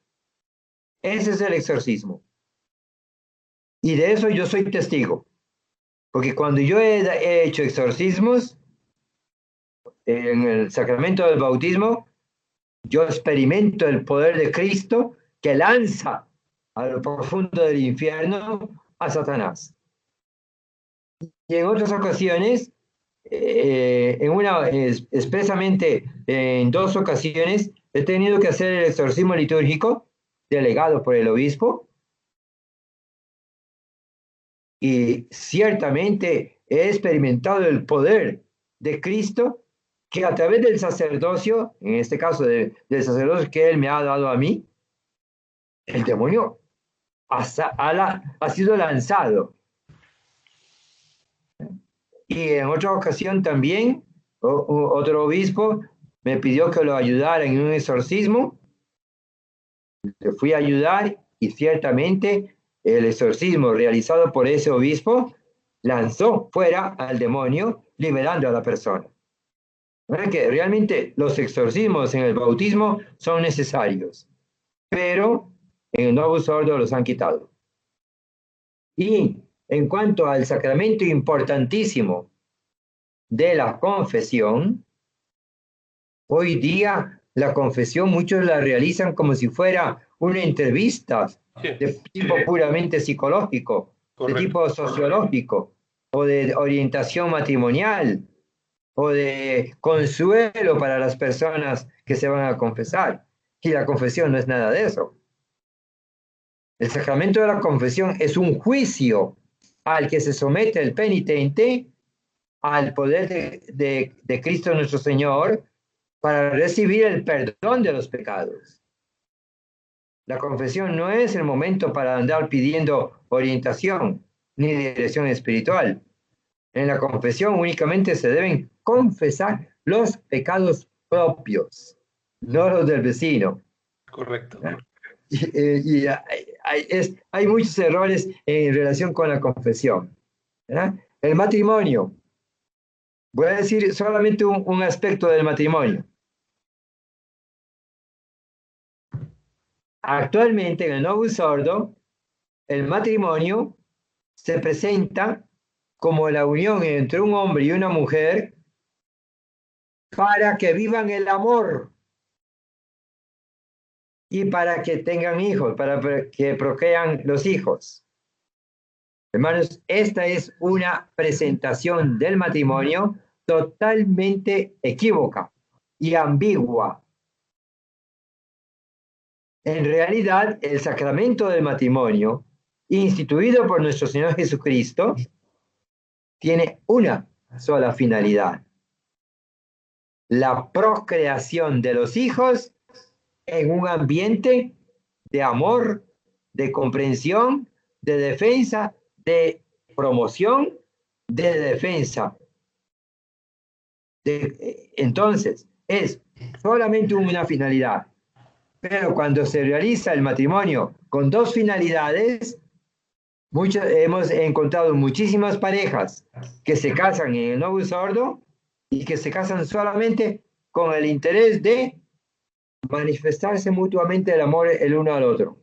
Ese es el exorcismo. Y de eso yo soy testigo. Porque cuando yo he hecho exorcismos, en el sacramento del bautismo, yo experimento el poder de Cristo que lanza a lo profundo del infierno a Satanás. Y en otras ocasiones, expresamente en 2 ocasiones, he tenido que hacer el exorcismo litúrgico delegado por el obispo. Y ciertamente he experimentado el poder de Cristo que a través del sacerdocio, en este caso del sacerdocio que Él me ha dado a mí, el demonio ha sido lanzado. Y en otra ocasión también, otro obispo me pidió que lo ayudara en un exorcismo. Le fui a ayudar y ciertamente el exorcismo realizado por ese obispo lanzó fuera al demonio, liberando a la persona. ¿Verdad que realmente los exorcismos en el bautismo son necesarios, pero en el Novus Ordo los han quitado? Y en cuanto al sacramento importantísimo de la confesión, hoy día la confesión muchos la realizan como si fuera una entrevista de tipo puramente psicológico, de tipo sociológico, o de orientación matrimonial, o de consuelo para las personas que se van a confesar. Y la confesión no es nada de eso. El sacramento de la confesión es un juicio al que se somete el penitente al poder de Cristo nuestro Señor para recibir el perdón de los pecados. La confesión no es el momento para andar pidiendo orientación ni dirección espiritual. En la confesión únicamente se deben confesar los pecados propios, no los del vecino. Correcto. Y hay muchos errores en relación con la confesión, ¿verdad? El matrimonio. Voy a decir solamente un aspecto del matrimonio. Actualmente en el Novus Ordo, el matrimonio se presenta como la unión entre un hombre y una mujer para que vivan el amor y para que tengan hijos, para que procrean los hijos. Hermanos, esta es una presentación del matrimonio totalmente equívoca y ambigua. En realidad, el sacramento del matrimonio, instituido por nuestro Señor Jesucristo, tiene una sola finalidad: la procreación de los hijos en un ambiente de amor, de comprensión, de defensa, de promoción, de defensa. Entonces, es solamente una finalidad. Pero cuando se realiza el matrimonio con 2 finalidades, hemos encontrado muchísimas parejas que se casan en el Novus Ordo y que se casan solamente con el interés de manifestarse mutuamente el amor el uno al otro.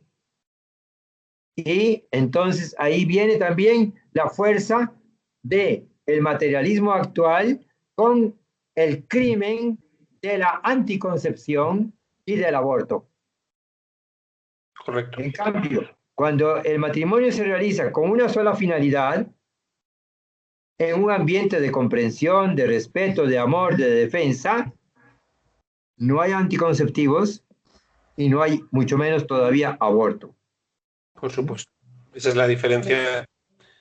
Y entonces ahí viene también la fuerza de el materialismo actual con el crimen de la anticoncepción y del aborto. Correcto. En cambio, cuando el matrimonio se realiza con una sola finalidad, en un ambiente de comprensión, de respeto, de amor, de defensa, no hay anticonceptivos y no hay mucho menos todavía aborto. Por supuesto. Esa es la diferencia.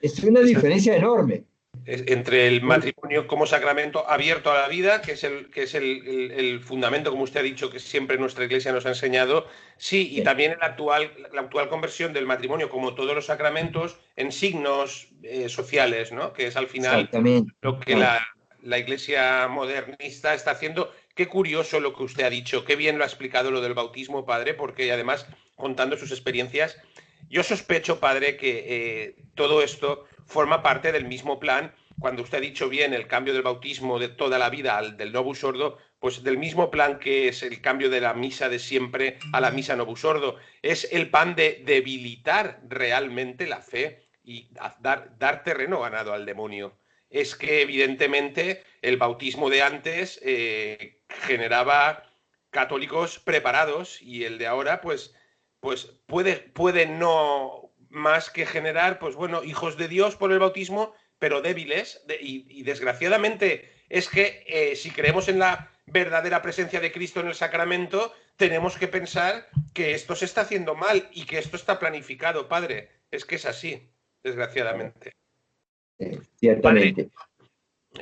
Es una diferencia enorme. Entre el matrimonio como sacramento abierto a la vida, que es el fundamento, como usted ha dicho, que siempre nuestra Iglesia nos ha enseñado, sí, y también la actual conversión del matrimonio, como todos los sacramentos, en signos sociales, ¿no? Que es al final Exactamente. lo que la Iglesia modernista está haciendo. Qué curioso lo que usted ha dicho, qué bien lo ha explicado lo del bautismo, padre, porque además, contando sus experiencias, yo sospecho, padre, que todo esto forma parte del mismo plan. Cuando usted ha dicho bien el cambio del bautismo de toda la vida al del Novus Ordo, pues del mismo plan que es el cambio de la misa de siempre a la misa Novus Ordo. Es el plan de debilitar realmente la fe y dar terreno ganado al demonio. Es que evidentemente el bautismo de antes generaba católicos preparados y el de ahora pues puede no más que generar, pues bueno, hijos de Dios por el bautismo, pero débiles. Y desgraciadamente es que si creemos en la verdadera presencia de Cristo en el sacramento, tenemos que pensar que esto se está haciendo mal y que esto está planificado, padre. Es que es así, desgraciadamente. Padre, Ciertamente.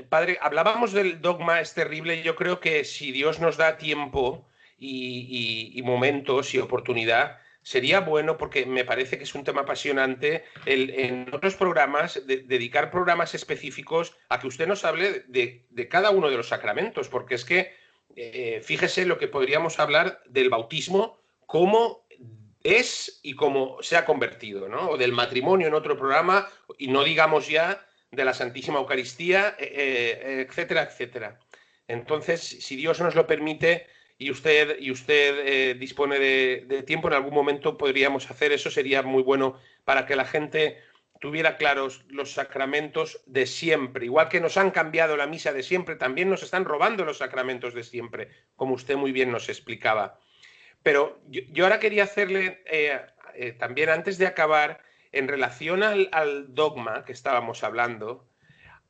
Padre, hablábamos del dogma, es terrible. Yo creo que si Dios nos da tiempo y momentos y oportunidad, sería bueno, porque me parece que es un tema apasionante, en otros programas, dedicar programas específicos a que usted nos hable de cada uno de los sacramentos, porque es que, fíjese lo que podríamos hablar del bautismo, cómo es y cómo se ha convertido, ¿no? O del matrimonio en otro programa, y no digamos ya de la Santísima Eucaristía, etcétera, etcétera. Entonces, si Dios nos lo permite y usted dispone de tiempo, en algún momento podríamos hacer eso, sería muy bueno para que la gente tuviera claros los sacramentos de siempre. Igual que nos han cambiado la misa de siempre, también nos están robando los sacramentos de siempre, como usted muy bien nos explicaba. Pero yo ahora quería hacerle, también antes de acabar, en relación al dogma que estábamos hablando,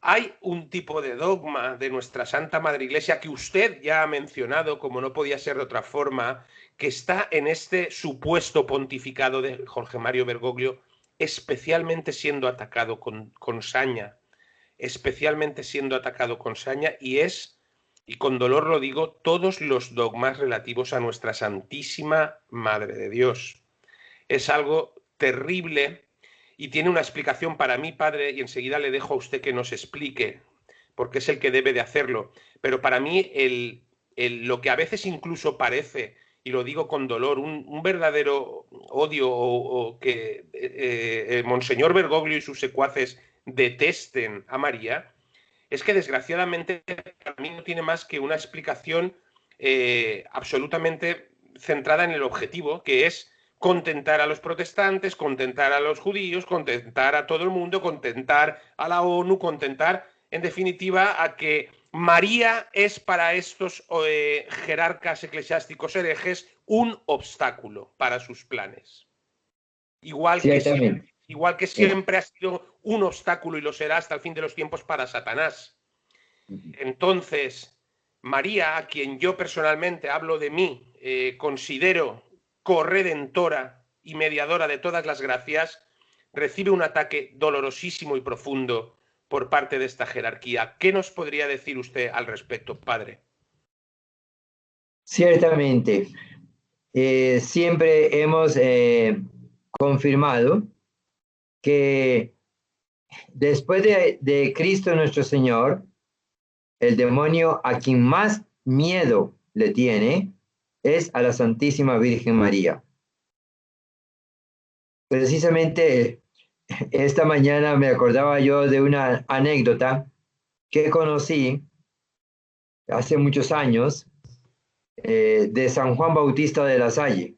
hay un tipo de dogma de nuestra Santa Madre Iglesia que usted ya ha mencionado, como no podía ser de otra forma, que está en este supuesto pontificado de Jorge Mario Bergoglio, especialmente siendo atacado con saña, especialmente siendo atacado con saña, y con dolor lo digo, todos los dogmas relativos a nuestra Santísima Madre de Dios. Es algo terrible y tiene una explicación para mí, padre, y enseguida le dejo a usted que nos explique, porque es el que debe de hacerlo. Pero para mí lo que a veces incluso parece, y lo digo con dolor, un verdadero odio o que Monseñor Bergoglio y sus secuaces detesten a María, es que desgraciadamente para mí no tiene más que una explicación absolutamente centrada en el objetivo, que es contentar a los protestantes, contentar a los judíos, contentar a todo el mundo, contentar a la ONU, contentar, en definitiva, a que María es para estos jerarcas eclesiásticos herejes un obstáculo para sus planes. Ciertamente. Igual que siempre ha sido un obstáculo y lo será hasta el fin de los tiempos para Satanás. Entonces, María, a quien yo personalmente hablo de mí, considero corredentora y mediadora de todas las gracias, recibe un ataque dolorosísimo y profundo por parte de esta jerarquía. ¿Qué nos podría decir usted al respecto, padre? Ciertamente. Siempre hemos confirmado que después de Cristo nuestro Señor, el demonio a quien más miedo le tiene es a la Santísima Virgen María. Precisamente esta mañana me acordaba yo de una anécdota que conocí hace muchos años de San Juan Bautista de la Salle.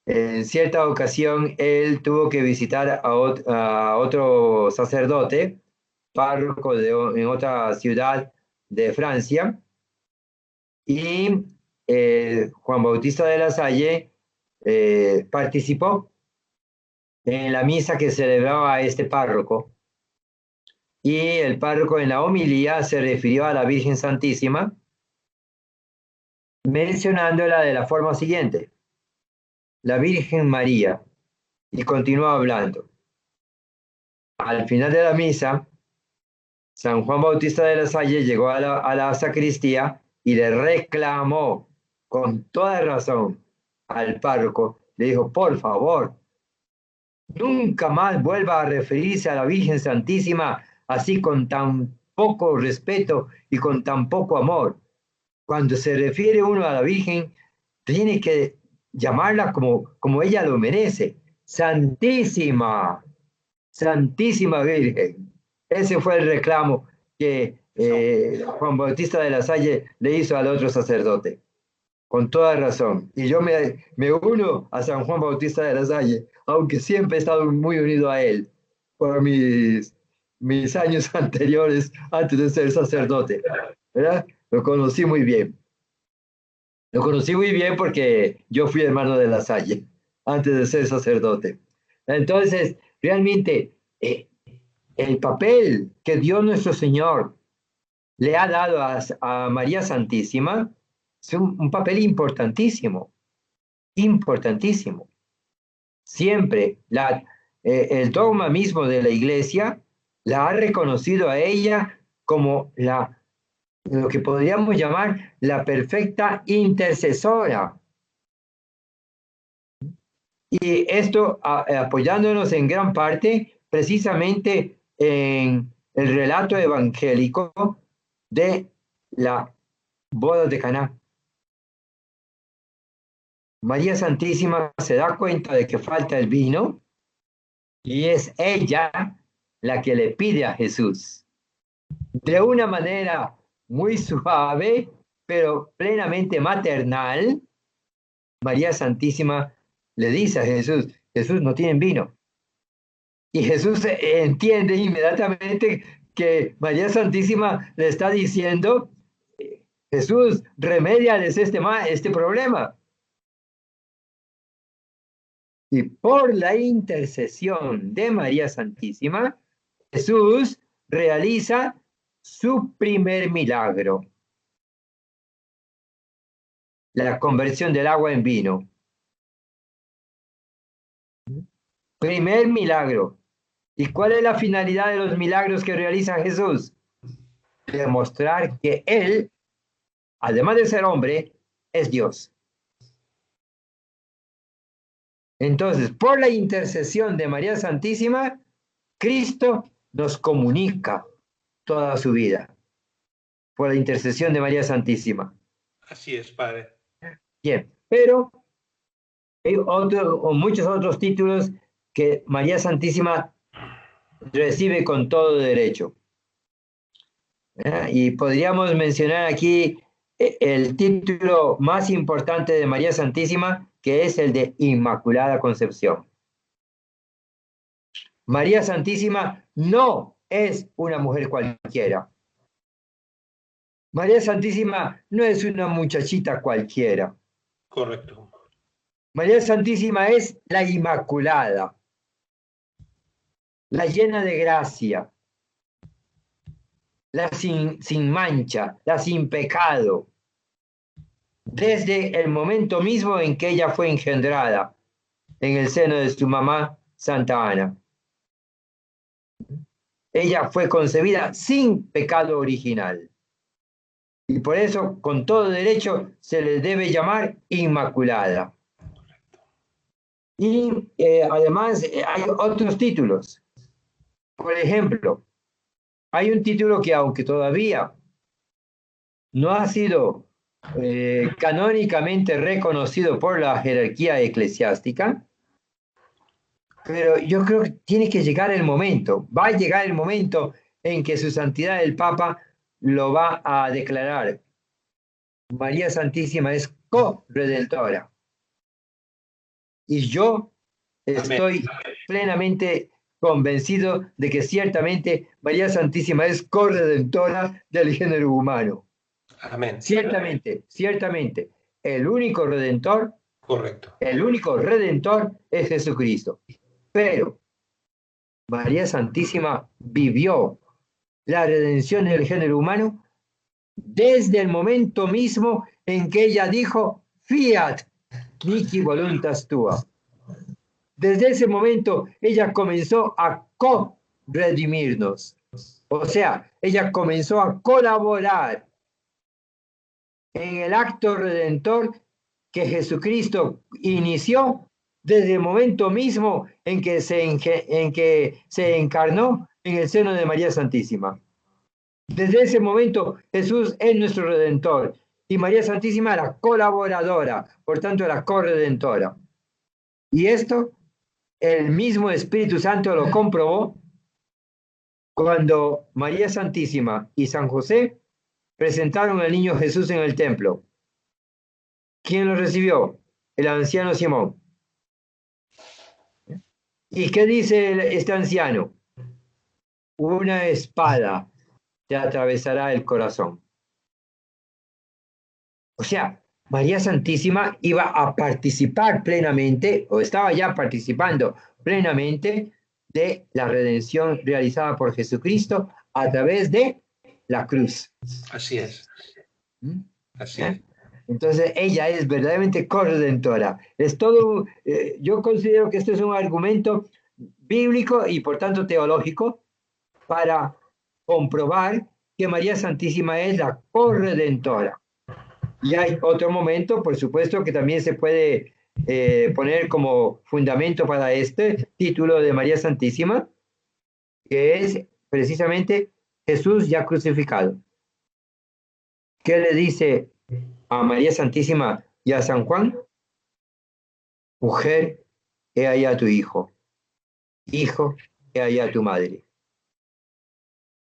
En cierta ocasión, él tuvo que visitar a otro sacerdote, párroco en otra ciudad de Francia, y Juan Bautista de la Salle participó en la misa que celebraba este párroco, y el párroco en la homilía se refirió a la Virgen Santísima, mencionándola de la forma siguiente: la Virgen María, y continuó hablando. Al final de la misa, San Juan Bautista de la Salle llegó a la sacristía y le reclamó con toda razón al párroco. Le dijo: por favor, nunca más vuelva a referirse a la Virgen Santísima así, con tan poco respeto y con tan poco amor. Cuando se refiere uno a la Virgen, tiene que llamarla como ella lo merece: Santísima, Santísima Virgen. Ese fue el reclamo que Juan Bautista de la Salle le hizo al otro sacerdote, con toda razón. Y yo me uno a San Juan Bautista de la Salle, aunque siempre he estado muy unido a él por mis años anteriores, antes de ser sacerdote, ¿verdad? Lo conocí muy bien. Lo conocí muy bien porque yo fui hermano de la Salle antes de ser sacerdote. Entonces, realmente, el papel que Dios nuestro Señor le ha dado a María Santísima es un papel importantísimo, importantísimo. Siempre el dogma mismo de la Iglesia la ha reconocido a ella como lo que podríamos llamar la perfecta intercesora. Y esto apoyándonos en gran parte precisamente en el relato evangélico de la boda de Caná. María Santísima se da cuenta de que falta el vino y es ella la que le pide a Jesús, de una manera muy suave, pero plenamente maternal. María Santísima le dice a Jesús: Jesús, no tienen vino. Y Jesús entiende inmediatamente que María Santísima le está diciendo: Jesús, remédiales este problema. Y por la intercesión de María Santísima, Jesús realiza su primer milagro: la conversión del agua en vino. Primer milagro. ¿Y cuál es la finalidad de los milagros que realiza Jesús? Demostrar que Él, además de ser hombre, es Dios. Entonces, por la intercesión de María Santísima, Cristo nos comunica toda su vida. Por la intercesión de María Santísima. Así es, Padre. Bien, pero hay muchos otros títulos que María Santísima recibe con todo derecho. Y podríamos mencionar aquí el título más importante de María Santísima, que es el de Inmaculada Concepción. María Santísima no es una mujer cualquiera. María Santísima no es una muchachita cualquiera. Correcto. María Santísima es la Inmaculada, la llena de gracia, la sin mancha, la sin pecado, desde el momento mismo en que ella fue engendrada en el seno de su mamá, Santa Ana. Ella fue concebida sin pecado original. Y por eso, con todo derecho, se le debe llamar Inmaculada. Y además hay otros títulos. Por ejemplo, hay un título que, aunque todavía no ha sido canónicamente reconocido por la jerarquía eclesiástica, pero yo creo que tiene que llegar el momento, va a llegar el momento en que su santidad el Papa lo va a declarar María Santísima es co-redentora. Y yo Amén. estoy plenamente convencido de que ciertamente María Santísima es corredentora del género humano. Amén. Ciertamente, ciertamente, el único redentor Correcto. es Jesucristo. Pero María Santísima vivió la redención del género humano desde el momento mismo en que ella dijo, fiat, mihi voluntas tua. Desde ese momento ella comenzó a co-redimirnos. O sea, ella comenzó a colaborar en el acto redentor que Jesucristo inició desde el momento mismo en que se encarnó en el seno de María Santísima. Desde ese momento Jesús es nuestro redentor y María Santísima la colaboradora, por tanto la corredentora. Y esto el mismo Espíritu Santo lo comprobó cuando María Santísima y San José presentaron al niño Jesús en el templo. ¿Quién lo recibió? El anciano Simón. ¿Y qué dice este anciano? Una espada te atravesará el corazón. O sea, María Santísima iba a participar plenamente, o estaba ya participando plenamente de la redención realizada por Jesucristo a través de la cruz. Así es. ¿Mm? Así es. Entonces ella es verdaderamente corredentora. Es todo, yo considero que esto es un argumento bíblico y por tanto teológico para comprobar que María Santísima es la corredentora. Y hay otro momento, por supuesto, que también se puede poner como fundamento para este título de María Santísima, que es precisamente Jesús ya crucificado. ¿Qué le dice a María Santísima y a San Juan? Mujer, he ahí a tu hijo. Hijo, he ahí a tu madre.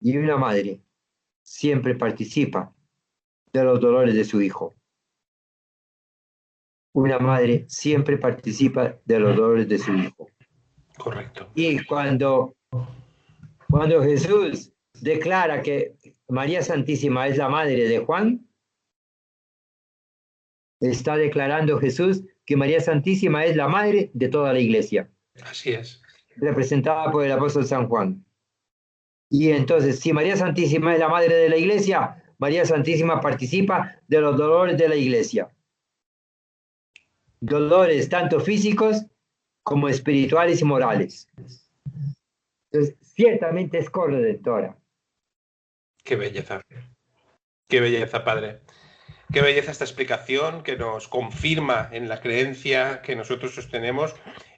Y una madre siempre participa de los dolores de su hijo. Una madre siempre participa de los dolores de su hijo. Correcto. Y cuando Jesús declara que María Santísima es la madre de Juan, está declarando Jesús que María Santísima es la madre de toda la iglesia, Así es. representada por el apóstol San Juan. Y entonces, si María Santísima es la madre de la iglesia, María Santísima participa de los dolores de la iglesia. Dolores tanto físicos como espirituales y morales. Entonces, ciertamente es corredentora. Qué belleza. Qué belleza, Padre. Qué belleza esta explicación que nos confirma en la creencia que nosotros sostenemos,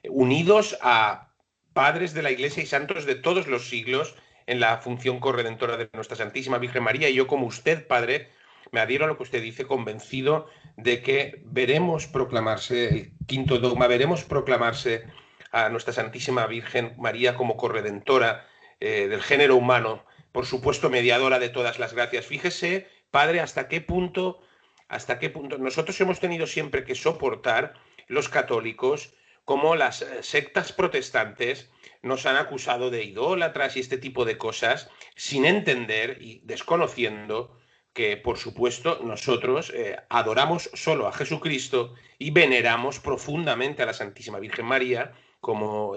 unidos a padres de la Iglesia y santos de todos los siglos en la función corredentora de nuestra Santísima Virgen María. Y yo, como usted, Padre, me adhiero a lo que usted dice, convencido de que veremos proclamarse el quinto dogma, veremos proclamarse a nuestra Santísima Virgen María como corredentora del género humano, por supuesto mediadora de todas las gracias. Fíjese, Padre, hasta qué punto nosotros hemos tenido siempre que soportar, los católicos, como las sectas protestantes nos han acusado de idólatras y este tipo de cosas, sin entender y desconociendo que, por supuesto, nosotros adoramos solo a Jesucristo y veneramos profundamente a la Santísima Virgen María como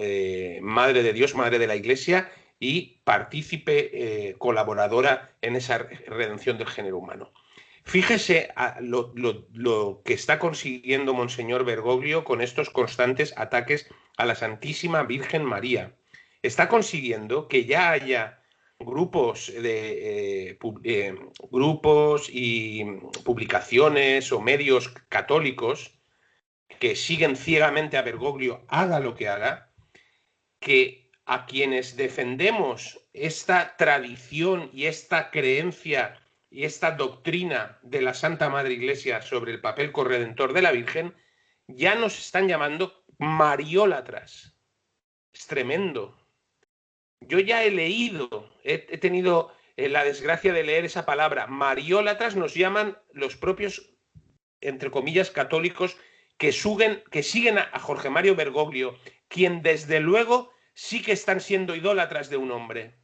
Madre de Dios, Madre de la Iglesia y partícipe colaboradora en esa redención del género humano. Fíjese lo que está consiguiendo Monseñor Bergoglio con estos constantes ataques a la Santísima Virgen María. Está consiguiendo que ya haya grupos y publicaciones o medios católicos que siguen ciegamente a Bergoglio, haga lo que haga, que a quienes defendemos esta tradición y esta creencia y esta doctrina de la Santa Madre Iglesia sobre el papel corredentor de la Virgen, ya nos están llamando mariólatras. Es tremendo. Yo ya he leído, he tenido la desgracia de leer esa palabra. Mariólatras nos llaman los propios entre comillas, católicos que siguen a Jorge Mario Bergoglio, quien desde luego sí que están siendo idólatras de un hombre.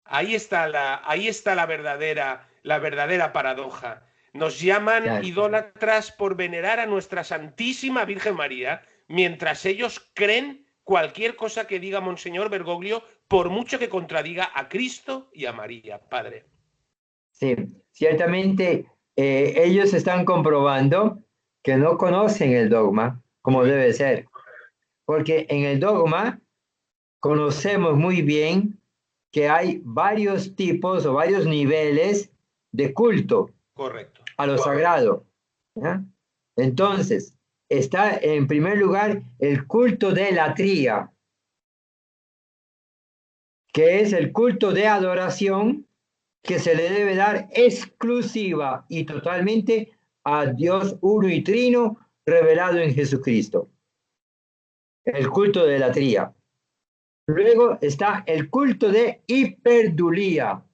Ahí está la verdadera paradoja. Nos llaman Claro. idólatras por venerar a nuestra Santísima Virgen María, mientras ellos creen cualquier cosa que diga Monseñor Bergoglio, por mucho que contradiga a Cristo y a María, Padre. Sí, ciertamente ellos están comprobando que no conocen el dogma como debe ser, porque en el dogma conocemos muy bien que hay varios tipos o varios niveles de culto Correcto. a lo sagrado. ¿Ya? Entonces, está en primer lugar el culto de la tría, que es el culto de adoración que se le debe dar exclusiva y totalmente a Dios uno y trino revelado en Jesucristo. El culto de la tría. Luego está el culto de hiperdulía,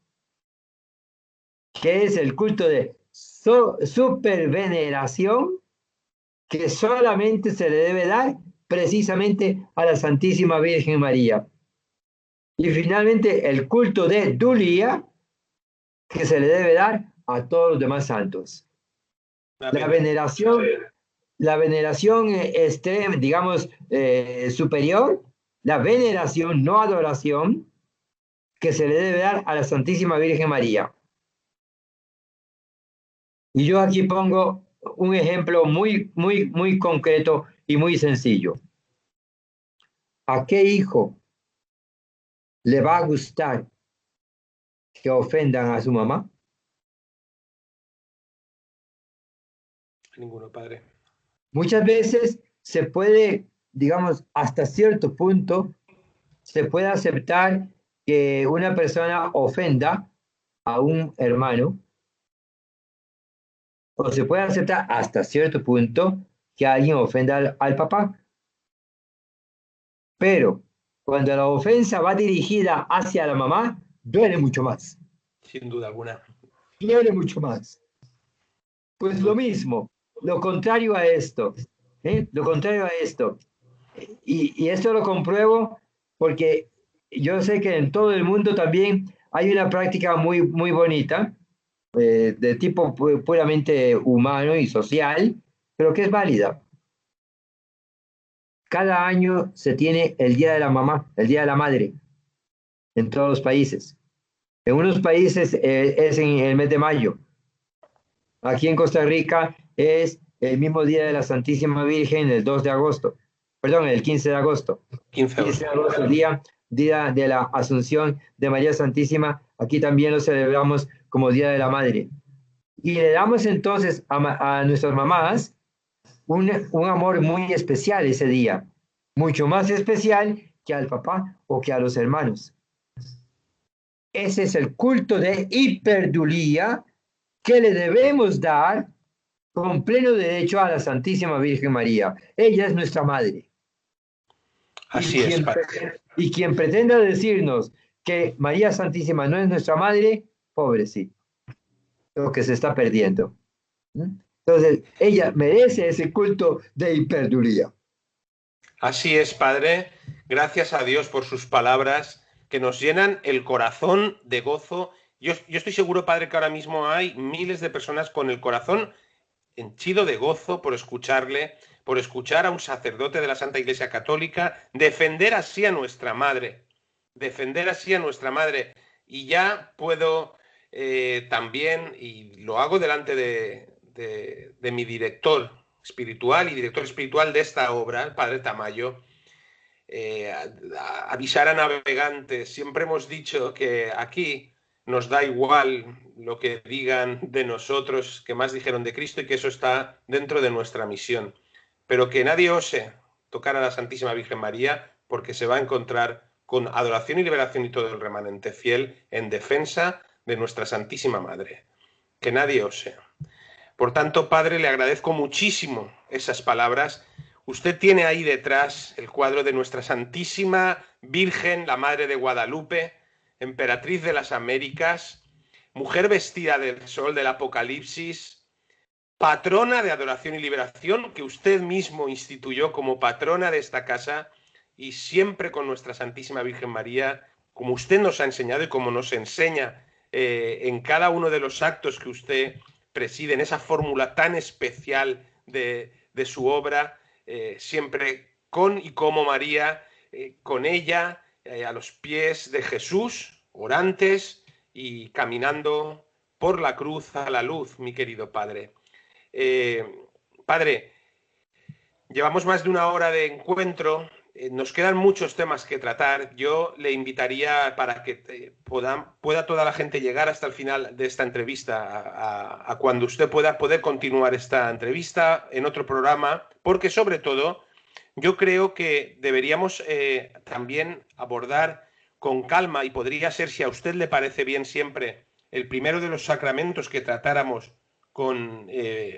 que es el culto de superveneración que solamente se le debe dar precisamente a la Santísima Virgen María. Y finalmente el culto de dulía, que se le debe dar a todos los demás santos. La veneración digamos, superior, la veneración, no adoración, que se le debe dar a la Santísima Virgen María. Y yo aquí pongo un ejemplo muy concreto y muy sencillo. ¿A qué hijo le va a gustar que ofendan a su mamá? Ninguno, Padre. Muchas veces se puede, digamos, hasta cierto punto, se puede aceptar que una persona ofenda a un hermano, o se puede aceptar hasta cierto punto que alguien ofenda al papá. Pero cuando la ofensa va dirigida hacia la mamá, duele mucho más. Sin duda alguna. Duele mucho más. Pues lo mismo, lo contrario a esto. Lo contrario a esto. Y esto lo compruebo porque yo sé que en todo el mundo también hay una práctica muy bonita, de tipo puramente humano y social, pero que es válida. Cada año se tiene el Día de la Mamá, el Día de la Madre, en todos los países. En unos países es en el mes de mayo. Aquí en Costa Rica es el mismo Día de la Santísima Virgen, el 2 de agosto. Perdón, el 15 de agosto. 15 de agosto, día de la Asunción de María Santísima. Aquí también lo celebramos como Día de la Madre. Y le damos entonces a nuestras mamás un amor muy especial ese día, mucho más especial que al papá o que a los hermanos. Ese es el culto de hiperdulía que le debemos dar con pleno derecho a la Santísima Virgen María. Ella es nuestra madre. Así es, Padre. Y quien pretenda decirnos que María Santísima no es nuestra madre, pobrecito, lo que se está perdiendo. Entonces, ella merece ese culto de hiperdulía. Así es, Padre. Gracias a Dios por sus palabras que nos llenan el corazón de gozo. Yo estoy seguro, Padre, que ahora mismo hay miles de personas con el corazón henchido de gozo por escucharle, por escuchar a un sacerdote de la Santa Iglesia Católica defender así a nuestra madre, defender así a nuestra madre. Y ya puedo también, y lo hago delante de mi director espiritual y director espiritual de esta obra, el Padre Tamayo, avisar a navegantes. Siempre hemos dicho que aquí nos da igual lo que digan de nosotros, que más dijeron de Cristo, y que eso está dentro de nuestra misión. Pero que nadie ose tocar a la Santísima Virgen María, porque se va a encontrar con adoración y liberación y todo el remanente fiel en defensa de nuestra Santísima Madre. Que nadie ose. Por tanto, Padre, le agradezco muchísimo esas palabras. Usted tiene ahí detrás el cuadro de nuestra Santísima Virgen, la Madre de Guadalupe, emperatriz de las Américas, mujer vestida del sol del Apocalipsis, patrona de adoración y liberación, que usted mismo instituyó como patrona de esta casa, y siempre con nuestra Santísima Virgen María, como usted nos ha enseñado y como nos enseña en cada uno de los actos que usted preside, en esa fórmula tan especial de su obra, siempre con y como María, con ella, a los pies de Jesús, orantes y caminando por la cruz a la luz, mi querido Padre. Padre, llevamos más de una hora de encuentro, nos quedan muchos temas que tratar. Yo le invitaría para que pueda toda la gente llegar hasta el final de esta entrevista, a cuando usted pueda poder continuar esta entrevista en otro programa, porque sobre todo yo creo que deberíamos también abordar con calma, y podría ser, si a usted le parece bien siempre, el primero de los sacramentos que tratáramos con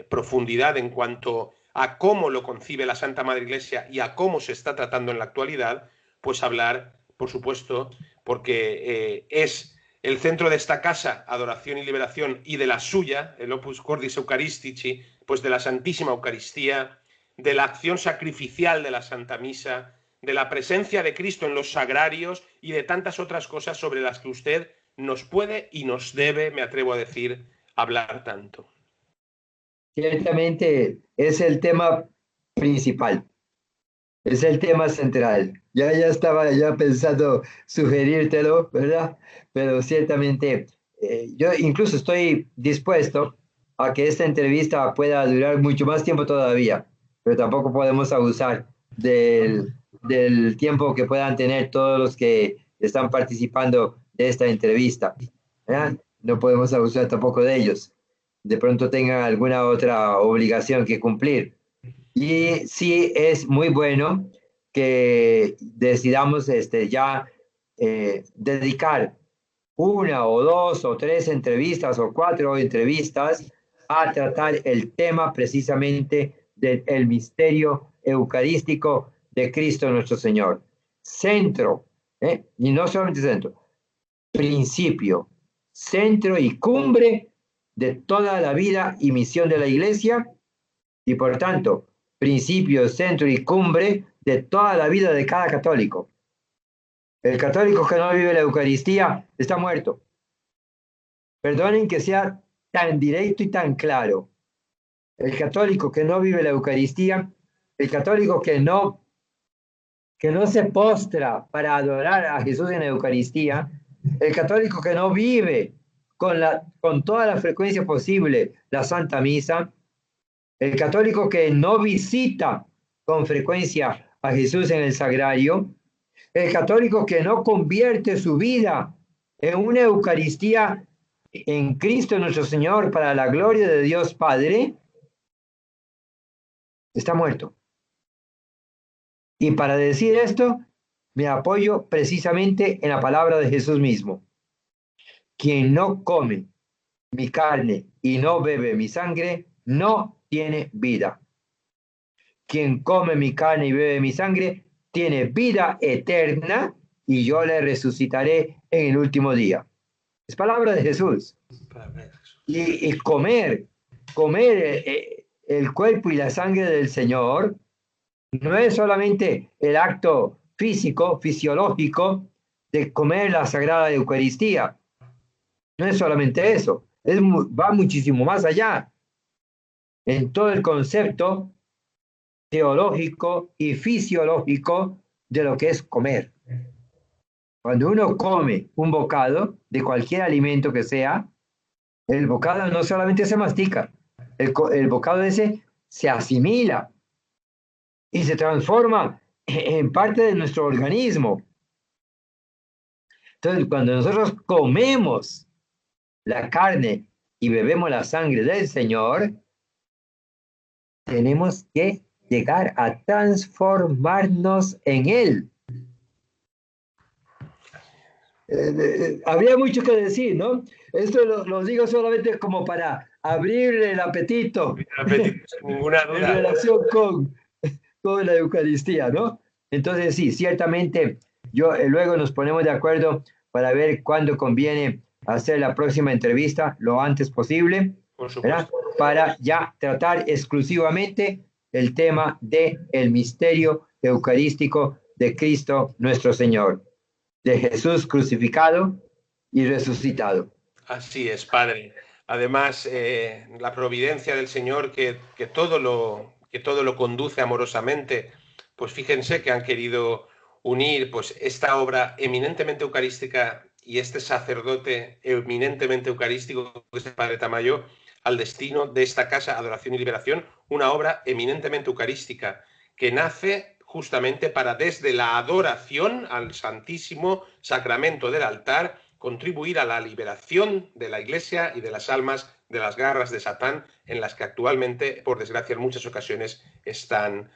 profundidad en cuanto a cómo lo concibe la Santa Madre Iglesia y a cómo se está tratando en la actualidad, pues hablar, por supuesto, porque es el centro de esta casa, adoración y liberación, y de la suya, el Opus Cordis Eucharistici, pues de la Santísima Eucaristía, de la acción sacrificial de la Santa Misa, de la presencia de Cristo en los sagrarios y de tantas otras cosas sobre las que usted nos puede y nos debe, me atrevo a decir, hablar tanto. Ciertamente es el tema principal, es el tema central. Ya estaba ya pensando sugerírtelo, ¿verdad? Pero ciertamente yo incluso estoy dispuesto a que esta entrevista pueda durar mucho más tiempo todavía, pero tampoco podemos abusar del tiempo que puedan tener todos los que están participando de esta entrevista, ¿verdad? No podemos abusar tampoco de ellos. De pronto tengan alguna otra obligación que cumplir. Y sí es muy bueno que decidamos ya dedicar una o dos o tres entrevistas o cuatro entrevistas a tratar el tema precisamente del misterio eucarístico de Cristo nuestro Señor. Centro, y no solamente centro, principio, centro y cumbre de toda la vida y misión de la Iglesia, y por tanto, principio, centro y cumbre de toda la vida de cada católico. El católico que no vive la Eucaristía está muerto. Perdonen que sea tan directo y tan claro. El católico que no vive la Eucaristía, el católico que no se postra para adorar a Jesús en la Eucaristía, el católico que no vive con toda la frecuencia posible la Santa Misa, el católico que no visita con frecuencia a Jesús en el sagrario, el católico que no convierte su vida en una Eucaristía en Cristo nuestro Señor para la gloria de Dios Padre, está muerto. Y para decir esto, me apoyo precisamente en la palabra de Jesús mismo. Quien no come mi carne y no bebe mi sangre, no tiene vida. Quien come mi carne y bebe mi sangre, tiene vida eterna y yo le resucitaré en el último día. Es palabra de Jesús. Y comer el cuerpo y la sangre del Señor no es solamente el acto físico, fisiológico de comer la Sagrada Eucaristía. No es solamente eso, va muchísimo más allá. En todo el concepto teológico y fisiológico de lo que es comer. Cuando uno come un bocado de cualquier alimento que sea, el bocado no solamente se mastica, el bocado ese se asimila y se transforma en parte de nuestro organismo. Entonces, cuando nosotros comemos la carne y bebemos la sangre del Señor, tenemos que llegar a transformarnos en Él. Habría mucho que decir, ¿no? Esto lo digo solamente como para abrirle el apetito, ninguna duda. En relación con la Eucaristía, ¿no? Entonces, sí, ciertamente, luego nos ponemos de acuerdo para ver cuándo conviene hacer la próxima entrevista, lo antes posible, Por ¿verdad? supuesto. Para ya tratar exclusivamente el tema del misterio eucarístico de Cristo nuestro Señor, de Jesús crucificado y resucitado. Así es, Padre. Además, la providencia del Señor que todo lo conduce amorosamente, pues fíjense que han querido unir pues, esta obra eminentemente eucarística y este sacerdote eminentemente eucarístico, que es el Padre Tamayo, al destino de esta casa, Adoración y Liberación, una obra eminentemente eucarística que nace justamente para, desde la adoración al Santísimo Sacramento del altar, contribuir a la liberación de la Iglesia y de las almas de las garras de Satán, en las que actualmente, por desgracia, en muchas ocasiones están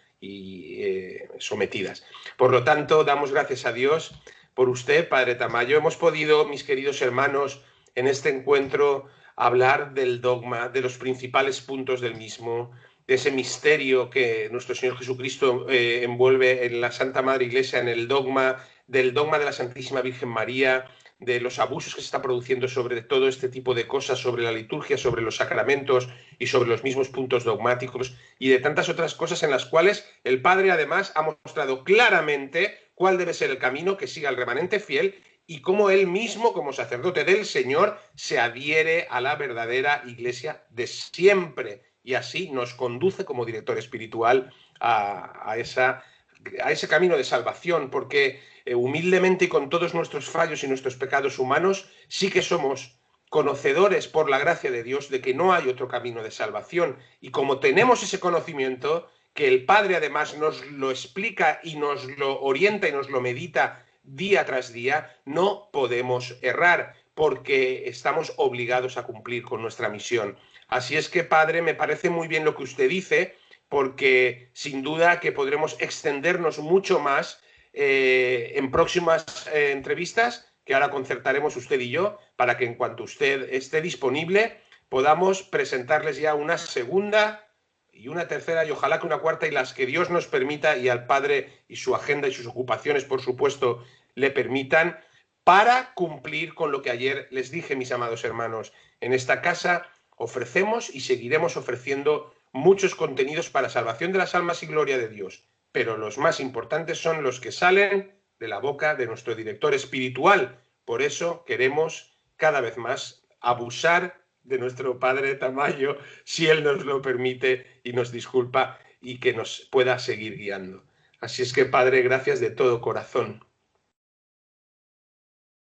sometidas. Por lo tanto, damos gracias a Dios por usted, Padre Tamayo. Hemos podido, mis queridos hermanos, en este encuentro hablar del dogma, de los principales puntos del mismo, de ese misterio que nuestro Señor Jesucristo envuelve en la Santa Madre Iglesia, en el dogma del dogma de la Santísima Virgen María, de los abusos que se está produciendo sobre todo este tipo de cosas, sobre la liturgia, sobre los sacramentos y sobre los mismos puntos dogmáticos y de tantas otras cosas en las cuales el Padre además ha mostrado claramente cuál debe ser el camino que siga el remanente fiel y cómo él mismo, como sacerdote del Señor, se adhiere a la verdadera Iglesia de siempre y así nos conduce como director espiritual a ese camino de salvación, porque humildemente y con todos nuestros fallos y nuestros pecados humanos, sí que somos conocedores por la gracia de Dios de que no hay otro camino de salvación. Y como tenemos ese conocimiento, que el Padre además nos lo explica y nos lo orienta y nos lo medita día tras día, no podemos errar, porque estamos obligados a cumplir con nuestra misión. Así es que, Padre, me parece muy bien lo que usted dice, porque sin duda que podremos extendernos mucho más en próximas entrevistas que ahora concertaremos usted y yo, para que en cuanto usted esté disponible podamos presentarles ya una segunda y una tercera y ojalá que una cuarta y las que Dios nos permita y al Padre y su agenda y sus ocupaciones, por supuesto, le permitan, para cumplir con lo que ayer les dije, mis amados hermanos. En esta casa ofrecemos y seguiremos ofreciendo muchos contenidos para salvación de las almas y gloria de Dios, pero los más importantes son los que salen de la boca de nuestro director espiritual. Por eso queremos cada vez más abusar de nuestro Padre Tamayo, si él nos lo permite y nos disculpa y que nos pueda seguir guiando. Así es que, Padre, gracias de todo corazón.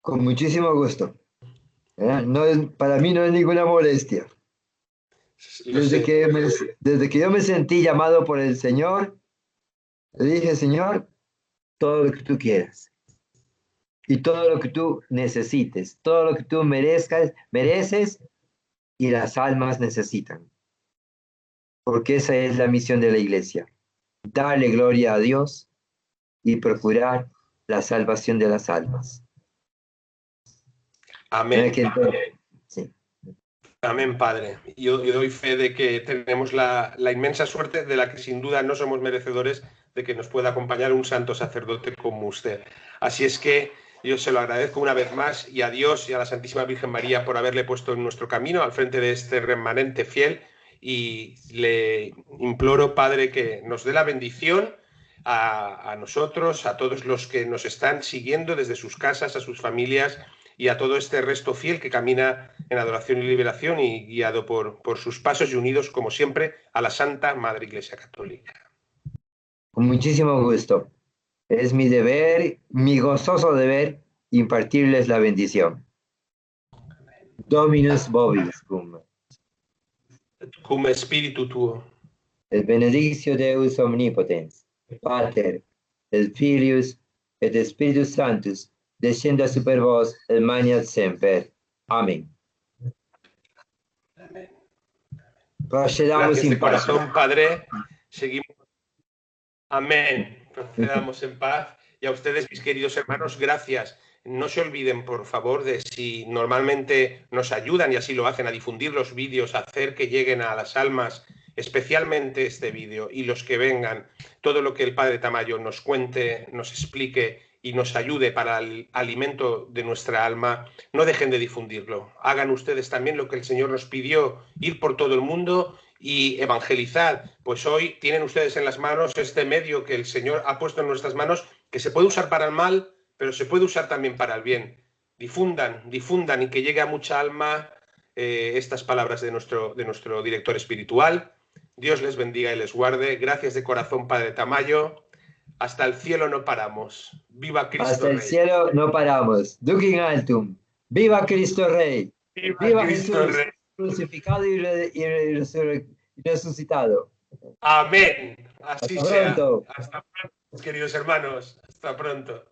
Con muchísimo gusto. No es, para mí no es ninguna molestia. Desde que yo me sentí llamado por el Señor, le dije, Señor, todo lo que tú quieras y todo lo que tú necesites, todo lo que tú mereces y las almas necesitan. Porque esa es la misión de la Iglesia, darle gloria a Dios y procurar la salvación de las almas. Amén. Sí. Amén, Padre. Yo doy fe de que tenemos la inmensa suerte de la que sin duda no somos merecedores de que nos pueda acompañar un santo sacerdote como usted. Así es que yo se lo agradezco una vez más y a Dios y a la Santísima Virgen María por haberle puesto en nuestro camino al frente de este remanente fiel y le imploro, Padre, que nos dé la bendición a nosotros, a todos los que nos están siguiendo desde sus casas, a sus familias y a todo este resto fiel que camina en adoración y liberación y guiado por sus pasos y unidos, como siempre, a la Santa Madre Iglesia Católica. Con muchísimo gusto. Es mi deber, mi gozoso deber, impartirles la bendición. Dominus vobiscum. Cum spiritu tuo. El benedictio Deus omnipotens, Pater, el Filius et Spiritus Sanctus, descienda super vos, el mañana semper. Amén. Procedamos de corazón, Padre. Seguimos. Amén. Procedamos en paz. Y a ustedes, mis queridos hermanos, gracias. No se olviden, por favor, de si normalmente nos ayudan, y así lo hacen, a difundir los vídeos, a hacer que lleguen a las almas, especialmente este vídeo, y los que vengan, todo lo que el Padre Tamayo nos cuente, nos explique y nos ayude para el alimento de nuestra alma, no dejen de difundirlo. Hagan ustedes también lo que el Señor nos pidió, ir por todo el mundo y evangelizar. Pues hoy tienen ustedes en las manos este medio que el Señor ha puesto en nuestras manos, que se puede usar para el mal, pero se puede usar también para el bien. Difundan y que llegue a mucha alma estas palabras de nuestro director espiritual. Dios les bendiga y les guarde. Gracias de corazón, Padre Tamayo. Hasta el cielo no paramos. ¡Viva Cristo Hasta el Rey! cielo no paramos. Duc in altum. ¡Viva Cristo Rey! ¡Viva Cristo Jesús Rey! crucificado y resucitado! Amén. Así Hasta sea. pronto. Hasta pronto, queridos hermanos. Hasta pronto.